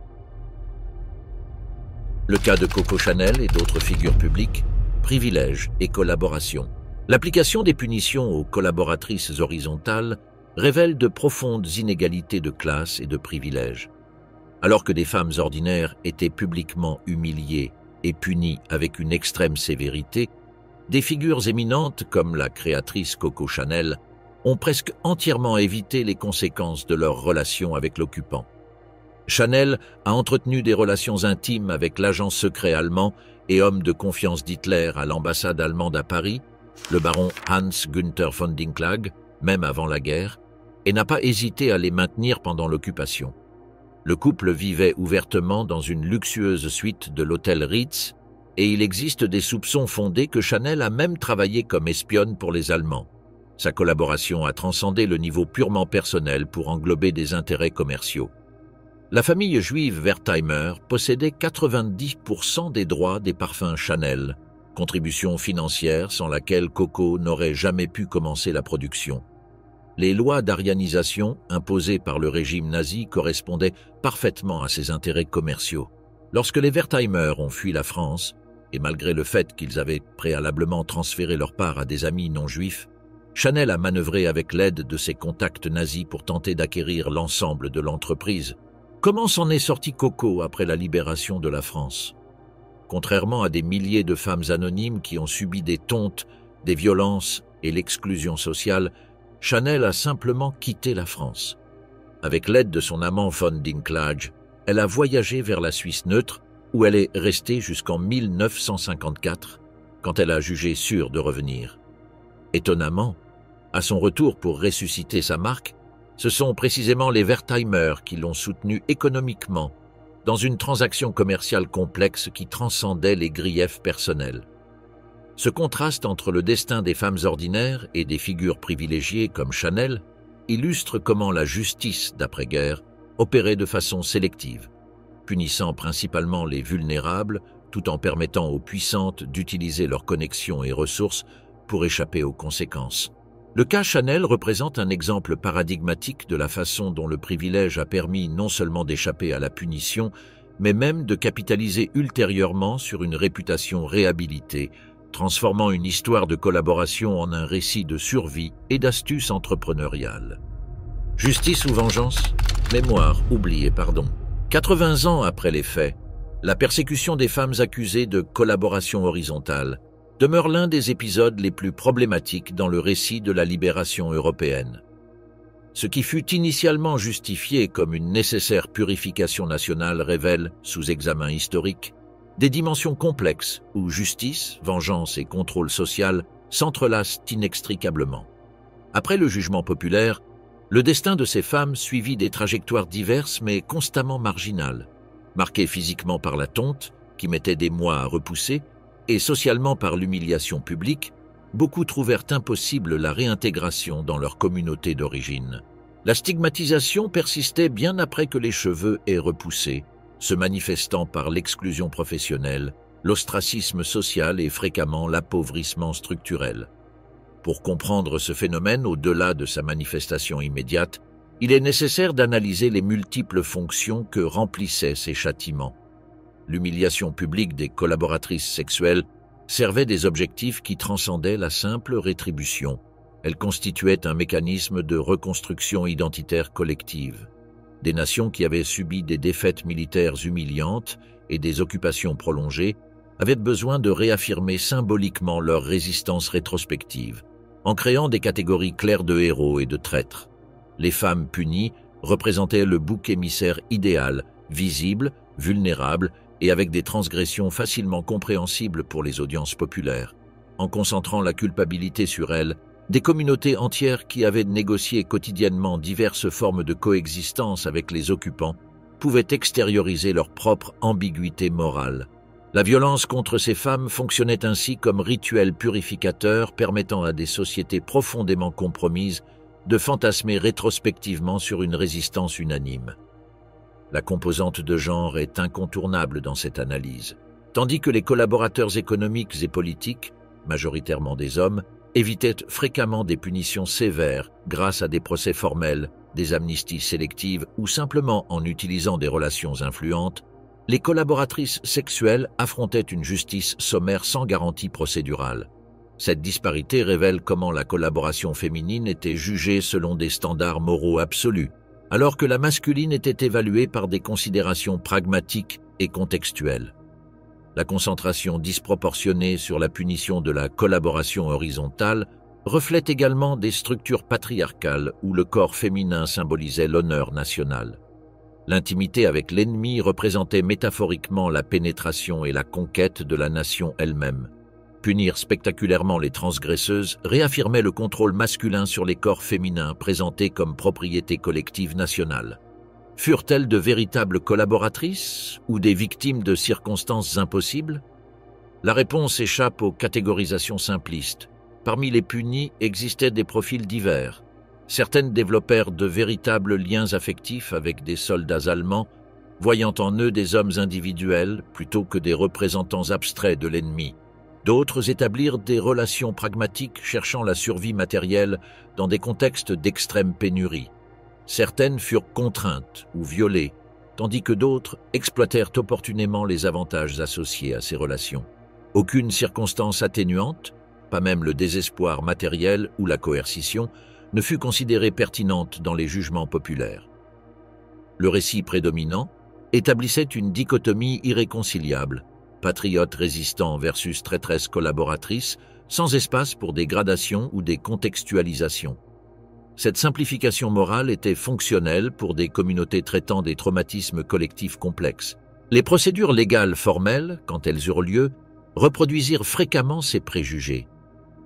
Le cas de Coco Chanel et d'autres figures publiques, privilèges et collaboration. L'application des punitions aux collaboratrices horizontales révèle de profondes inégalités de classe et de privilèges. Alors que des femmes ordinaires étaient publiquement humiliées et punies avec une extrême sévérité, des figures éminentes comme la créatrice Coco Chanel ont presque entièrement évité les conséquences de leur relation avec l'occupant. Chanel a entretenu des relations intimes avec l'agent secret allemand et homme de confiance d'Hitler à l'ambassade allemande à Paris, le baron Hans Günther von Dinklag, même avant la guerre, et n'a pas hésité à les maintenir pendant l'occupation. Le couple vivait ouvertement dans une luxueuse suite de l'hôtel Ritz, et il existe des soupçons fondés que Chanel a même travaillé comme espionne pour les Allemands. Sa collaboration a transcendé le niveau purement personnel pour englober des intérêts commerciaux. La famille juive Wertheimer possédait 90% des droits des parfums Chanel, contribution financière sans laquelle Coco n'aurait jamais pu commencer la production. Les lois d'arianisation imposées par le régime nazi correspondaient parfaitement à ses intérêts commerciaux. Lorsque les Wertheimer ont fui la France, et malgré le fait qu'ils avaient préalablement transféré leur part à des amis non juifs, Chanel a manœuvré avec l'aide de ses contacts nazis pour tenter d'acquérir l'ensemble de l'entreprise. Comment s'en est sorti Coco après la libération de la France? Contrairement à des milliers de femmes anonymes qui ont subi des tontes, des violences et l'exclusion sociale, Chanel a simplement quitté la France. Avec l'aide de son amant von Dinklag, elle a voyagé vers la Suisse neutre, où elle est restée jusqu'en 1954, quand elle a jugé sûre de revenir. Étonnamment, à son retour pour ressusciter sa marque, ce sont précisément les Wertheimer qui l'ont soutenue économiquement dans une transaction commerciale complexe qui transcendait les griefs personnels. Ce contraste entre le destin des femmes ordinaires et des figures privilégiées comme Chanel illustre comment la justice d'après-guerre opérait de façon sélective, punissant principalement les vulnérables tout en permettant aux puissantes d'utiliser leurs connexions et ressources pour échapper aux conséquences. Le cas Chanel représente un exemple paradigmatique de la façon dont le privilège a permis non seulement d'échapper à la punition, mais même de capitaliser ultérieurement sur une réputation réhabilitée, transformant une histoire de collaboration en un récit de survie et d'astuce entrepreneuriale. Justice ou vengeance? Mémoire oubliée, pardon. 80 ans après les faits, la persécution des femmes accusées de collaboration horizontale demeure l'un des épisodes les plus problématiques dans le récit de la libération européenne. Ce qui fut initialement justifié comme une nécessaire purification nationale révèle, sous examen historique, des dimensions complexes où justice, vengeance et contrôle social s'entrelacent inextricablement. Après le jugement populaire, le destin de ces femmes suivit des trajectoires diverses mais constamment marginales, marquées physiquement par la tonte, qui mettait des mois à repousser, et socialement par l'humiliation publique, beaucoup trouvèrent impossible la réintégration dans leur communauté d'origine. La stigmatisation persistait bien après que les cheveux aient repoussé, se manifestant par l'exclusion professionnelle, l'ostracisme social et fréquemment l'appauvrissement structurel. Pour comprendre ce phénomène au-delà de sa manifestation immédiate, il est nécessaire d'analyser les multiples fonctions que remplissaient ces châtiments. L'humiliation publique des collaboratrices sexuelles servait des objectifs qui transcendaient la simple rétribution. Elle constituait un mécanisme de reconstruction identitaire collective. Des nations qui avaient subi des défaites militaires humiliantes et des occupations prolongées avaient besoin de réaffirmer symboliquement leur résistance rétrospective, en créant des catégories claires de héros et de traîtres. Les femmes punies représentaient le bouc émissaire idéal, visible, vulnérable et avec des transgressions facilement compréhensibles pour les audiences populaires. En concentrant la culpabilité sur elles, des communautés entières qui avaient négocié quotidiennement diverses formes de coexistence avec les occupants pouvaient extérioriser leur propre ambiguïté morale. La violence contre ces femmes fonctionnait ainsi comme rituel purificateur permettant à des sociétés profondément compromises de fantasmer rétrospectivement sur une résistance unanime. La composante de genre est incontournable dans cette analyse, tandis que les collaborateurs économiques et politiques, majoritairement des hommes, évitaient fréquemment des punitions sévères grâce à des procès formels, des amnisties sélectives ou simplement en utilisant des relations influentes, les collaboratrices sexuelles affrontaient une justice sommaire sans garantie procédurale. Cette disparité révèle comment la collaboration féminine était jugée selon des standards moraux absolus, alors que la masculine était évaluée par des considérations pragmatiques et contextuelles. La concentration disproportionnée sur la punition de la collaboration horizontale reflète également des structures patriarcales où le corps féminin symbolisait l'honneur national. L'intimité avec l'ennemi représentait métaphoriquement la pénétration et la conquête de la nation elle-même. Punir spectaculairement les transgresseuses réaffirmait le contrôle masculin sur les corps féminins présentés comme propriété collective nationale. Furent-elles de véritables collaboratrices ou des victimes de circonstances impossibles? La réponse échappe aux catégorisations simplistes. Parmi les punies existaient des profils divers. Certaines développèrent de véritables liens affectifs avec des soldats allemands, voyant en eux des hommes individuels plutôt que des représentants abstraits de l'ennemi. D'autres établirent des relations pragmatiques cherchant la survie matérielle dans des contextes d'extrême pénurie. Certaines furent contraintes ou violées, tandis que d'autres exploitèrent opportunément les avantages associés à ces relations. Aucune circonstance atténuante, pas même le désespoir matériel ou la coercition, ne fut considérée pertinente dans les jugements populaires. Le récit prédominant établissait une dichotomie irréconciliable, patriote résistant versus traîtresse collaboratrice, sans espace pour des gradations ou des contextualisations. Cette simplification morale était fonctionnelle pour des communautés traitant des traumatismes collectifs complexes. Les procédures légales formelles, quand elles eurent lieu, reproduisirent fréquemment ces préjugés.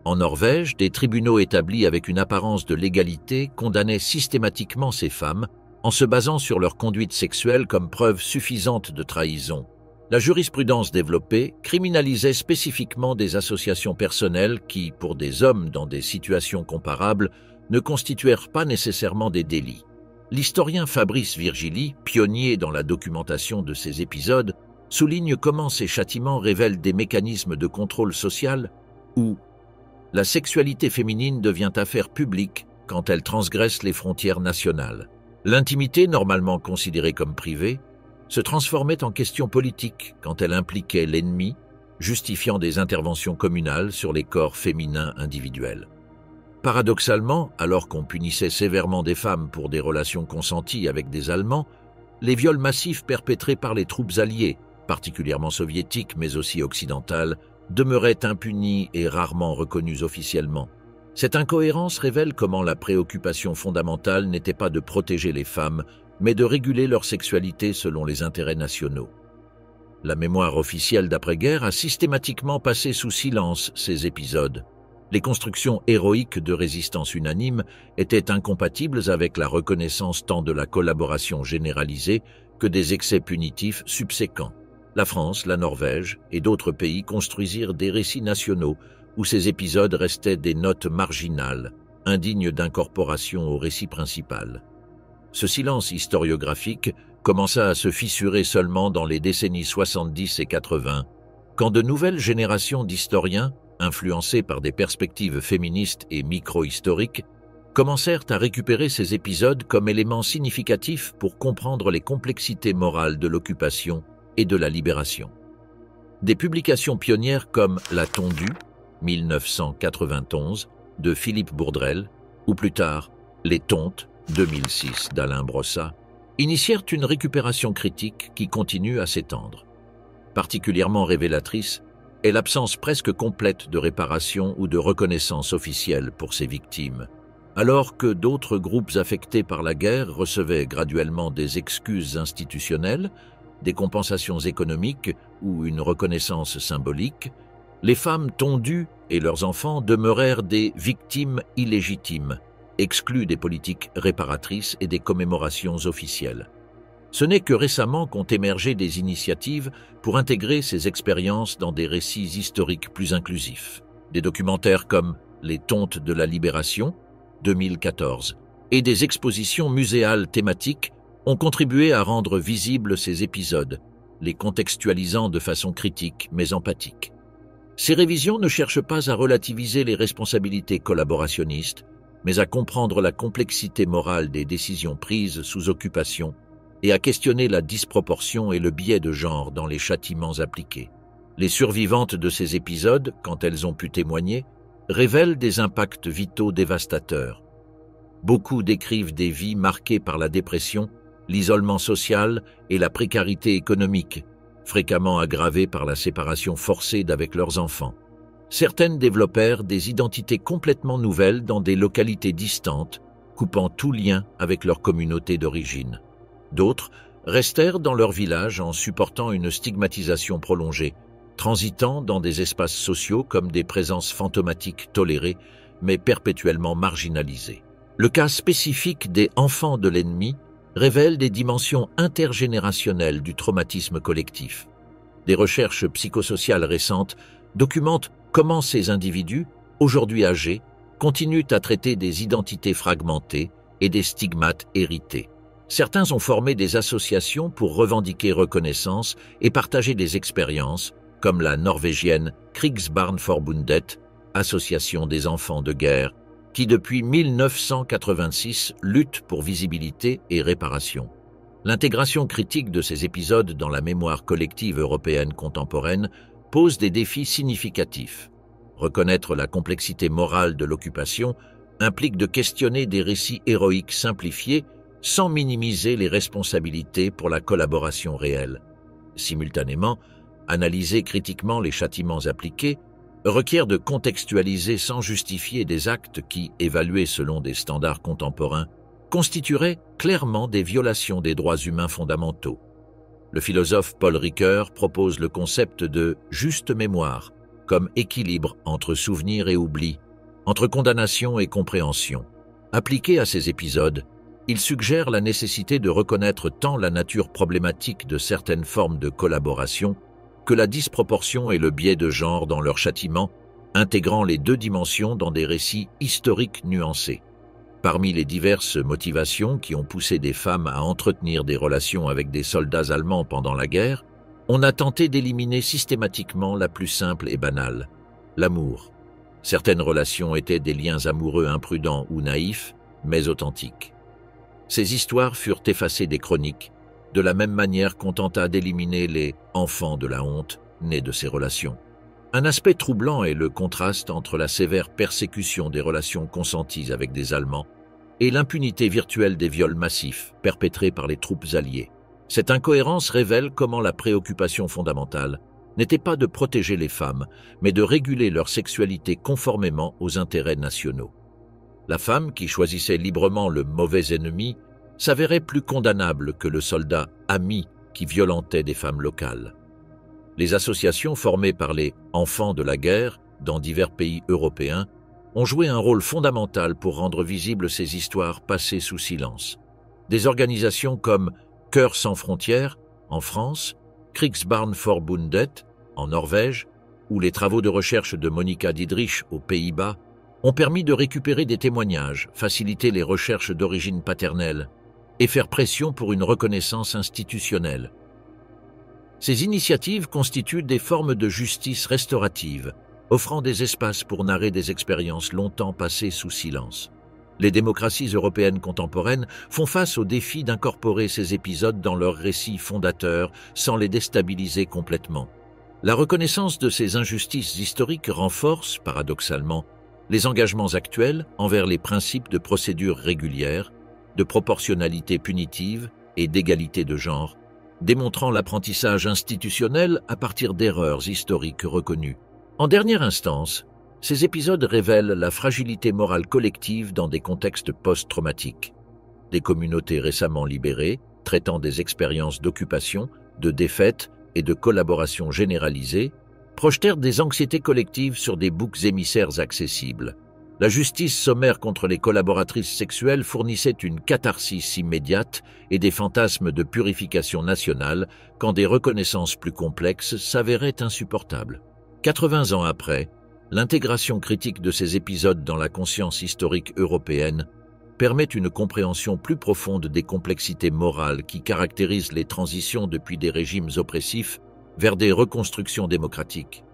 En Norvège, des tribunaux établis avec une apparence de légalité condamnaient systématiquement ces femmes en se basant sur leur conduite sexuelle comme preuve suffisante de trahison. La jurisprudence développée criminalisait spécifiquement des associations personnelles qui, pour des hommes dans des situations comparables, ne constituèrent pas nécessairement des délits. L'historien Fabrice Virgili, pionnier dans la documentation de ces épisodes, souligne comment ces châtiments révèlent des mécanismes de contrôle social où la sexualité féminine devient affaire publique quand elle transgresse les frontières nationales. L'intimité, normalement considérée comme privée, se transformait en question politique quand elle impliquait l'ennemi, justifiant des interventions communales sur les corps féminins individuels. Paradoxalement, alors qu'on punissait sévèrement des femmes pour des relations consenties avec des Allemands, les viols massifs perpétrés par les troupes alliées, particulièrement soviétiques mais aussi occidentales, demeuraient impunis et rarement reconnus officiellement. Cette incohérence révèle comment la préoccupation fondamentale n'était pas de protéger les femmes, mais de réguler leur sexualité selon les intérêts nationaux. La mémoire officielle d'après-guerre a systématiquement passé sous silence ces épisodes. Les constructions héroïques de résistance unanime étaient incompatibles avec la reconnaissance tant de la collaboration généralisée que des excès punitifs subséquents. La France, la Norvège et d'autres pays construisirent des récits nationaux où ces épisodes restaient des notes marginales, indignes d'incorporation au récit principal. Ce silence historiographique commença à se fissurer seulement dans les décennies 70 et 80, quand de nouvelles générations d'historiens, influencés par des perspectives féministes et micro-historiques, commencèrent à récupérer ces épisodes comme éléments significatifs pour comprendre les complexités morales de l'occupation et de la libération. Des publications pionnières comme La Tondue, 1991, de Philippe Bourdrel, ou plus tard Les Tontes, 2006, d'Alain Brossat, initièrent une récupération critique qui continue à s'étendre. Particulièrement révélatrice est l'absence presque complète de réparation ou de reconnaissance officielle pour ces victimes. Alors que d'autres groupes affectés par la guerre recevaient graduellement des excuses institutionnelles, des compensations économiques ou une reconnaissance symbolique, les femmes tondues et leurs enfants demeurèrent des victimes illégitimes, exclues des politiques réparatrices et des commémorations officielles. Ce n'est que récemment qu'ont émergé des initiatives pour intégrer ces expériences dans des récits historiques plus inclusifs. Des documentaires comme Les Tontes de la Libération, 2014, et des expositions muséales thématiques ont contribué à rendre visibles ces épisodes, les contextualisant de façon critique mais empathique. Ces révisions ne cherchent pas à relativiser les responsabilités collaborationnistes, mais à comprendre la complexité morale des décisions prises sous occupation et à questionner la disproportion et le biais de genre dans les châtiments appliqués. Les survivantes de ces épisodes, quand elles ont pu témoigner, révèlent des impacts vitaux dévastateurs. Beaucoup décrivent des vies marquées par la dépression, l'isolement social et la précarité économique, fréquemment aggravées par la séparation forcée d'avec leurs enfants. Certaines développèrent des identités complètement nouvelles dans des localités distantes, coupant tout lien avec leur communauté d'origine. D'autres restèrent dans leur village en supportant une stigmatisation prolongée, transitant dans des espaces sociaux comme des présences fantomatiques tolérées, mais perpétuellement marginalisées. Le cas spécifique des enfants de l'ennemi révèle des dimensions intergénérationnelles du traumatisme collectif. Des recherches psychosociales récentes documentent comment ces individus, aujourd'hui âgés, continuent à traiter des identités fragmentées et des stigmates hérités. Certains ont formé des associations pour revendiquer reconnaissance et partager des expériences, comme la norvégienne Krigsbarnforbundet, association des enfants de guerre, qui depuis 1986 lutte pour visibilité et réparation. L'intégration critique de ces épisodes dans la mémoire collective européenne contemporaine pose des défis significatifs. Reconnaître la complexité morale de l'occupation implique de questionner des récits héroïques simplifiés sans minimiser les responsabilités pour la collaboration réelle. Simultanément, analyser critiquement les châtiments appliqués requiert de contextualiser sans justifier des actes qui, évalués selon des standards contemporains, constitueraient clairement des violations des droits humains fondamentaux. Le philosophe Paul Ricoeur propose le concept de « juste mémoire » comme équilibre entre souvenir et oubli, entre condamnation et compréhension. Appliqué à ces épisodes, il suggère la nécessité de reconnaître tant la nature problématique de certaines formes de collaboration que la disproportion et le biais de genre dans leur châtiment, intégrant les deux dimensions dans des récits historiques nuancés. Parmi les diverses motivations qui ont poussé des femmes à entretenir des relations avec des soldats allemands pendant la guerre, on a tenté d'éliminer systématiquement la plus simple et banale, l'amour. Certaines relations étaient des liens amoureux imprudents ou naïfs, mais authentiques. Ces histoires furent effacées des chroniques, de la même manière qu'on tenta d'éliminer les « enfants de la honte » nés de ces relations. Un aspect troublant est le contraste entre la sévère persécution des relations consenties avec des Allemands et l'impunité virtuelle des viols massifs perpétrés par les troupes alliées. Cette incohérence révèle comment la préoccupation fondamentale n'était pas de protéger les femmes, mais de réguler leur sexualité conformément aux intérêts nationaux. La femme qui choisissait librement le mauvais ennemi s'avérait plus condamnable que le soldat ami qui violentait des femmes locales. Les associations formées par les « enfants de la guerre » dans divers pays européens ont joué un rôle fondamental pour rendre visibles ces histoires passées sous silence. Des organisations comme Cœurs sans frontières en France, Krigsbarnforbundet en Norvège ou les travaux de recherche de Monica Diedrich aux Pays-Bas ont permis de récupérer des témoignages, faciliter les recherches d'origine paternelle et faire pression pour une reconnaissance institutionnelle. Ces initiatives constituent des formes de justice restaurative, offrant des espaces pour narrer des expériences longtemps passées sous silence. Les démocraties européennes contemporaines font face au défi d'incorporer ces épisodes dans leurs récits fondateurs sans les déstabiliser complètement. La reconnaissance de ces injustices historiques renforce, paradoxalement, les engagements actuels envers les principes de procédure régulière, de proportionnalité punitive et d'égalité de genre, démontrant l'apprentissage institutionnel à partir d'erreurs historiques reconnues. En dernière instance, ces épisodes révèlent la fragilité morale collective dans des contextes post-traumatiques. Des communautés récemment libérées, traitant des expériences d'occupation, de défaite et de collaboration généralisée, projetèrent des anxiétés collectives sur des boucs émissaires accessibles. La justice sommaire contre les collaboratrices sexuelles fournissait une catharsis immédiate et des fantasmes de purification nationale quand des reconnaissances plus complexes s'avéraient insupportables. 80 ans après, l'intégration critique de ces épisodes dans la conscience historique européenne permet une compréhension plus profonde des complexités morales qui caractérisent les transitions depuis des régimes oppressifs vers des reconstructions démocratiques.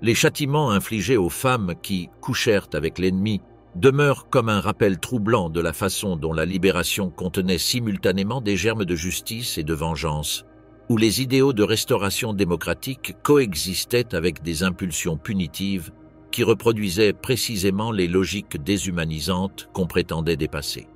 Les châtiments infligés aux femmes qui couchèrent avec l'ennemi demeurent comme un rappel troublant de la façon dont la libération contenait simultanément des germes de justice et de vengeance, où les idéaux de restauration démocratique coexistaient avec des impulsions punitives qui reproduisaient précisément les logiques déshumanisantes qu'on prétendait dépasser.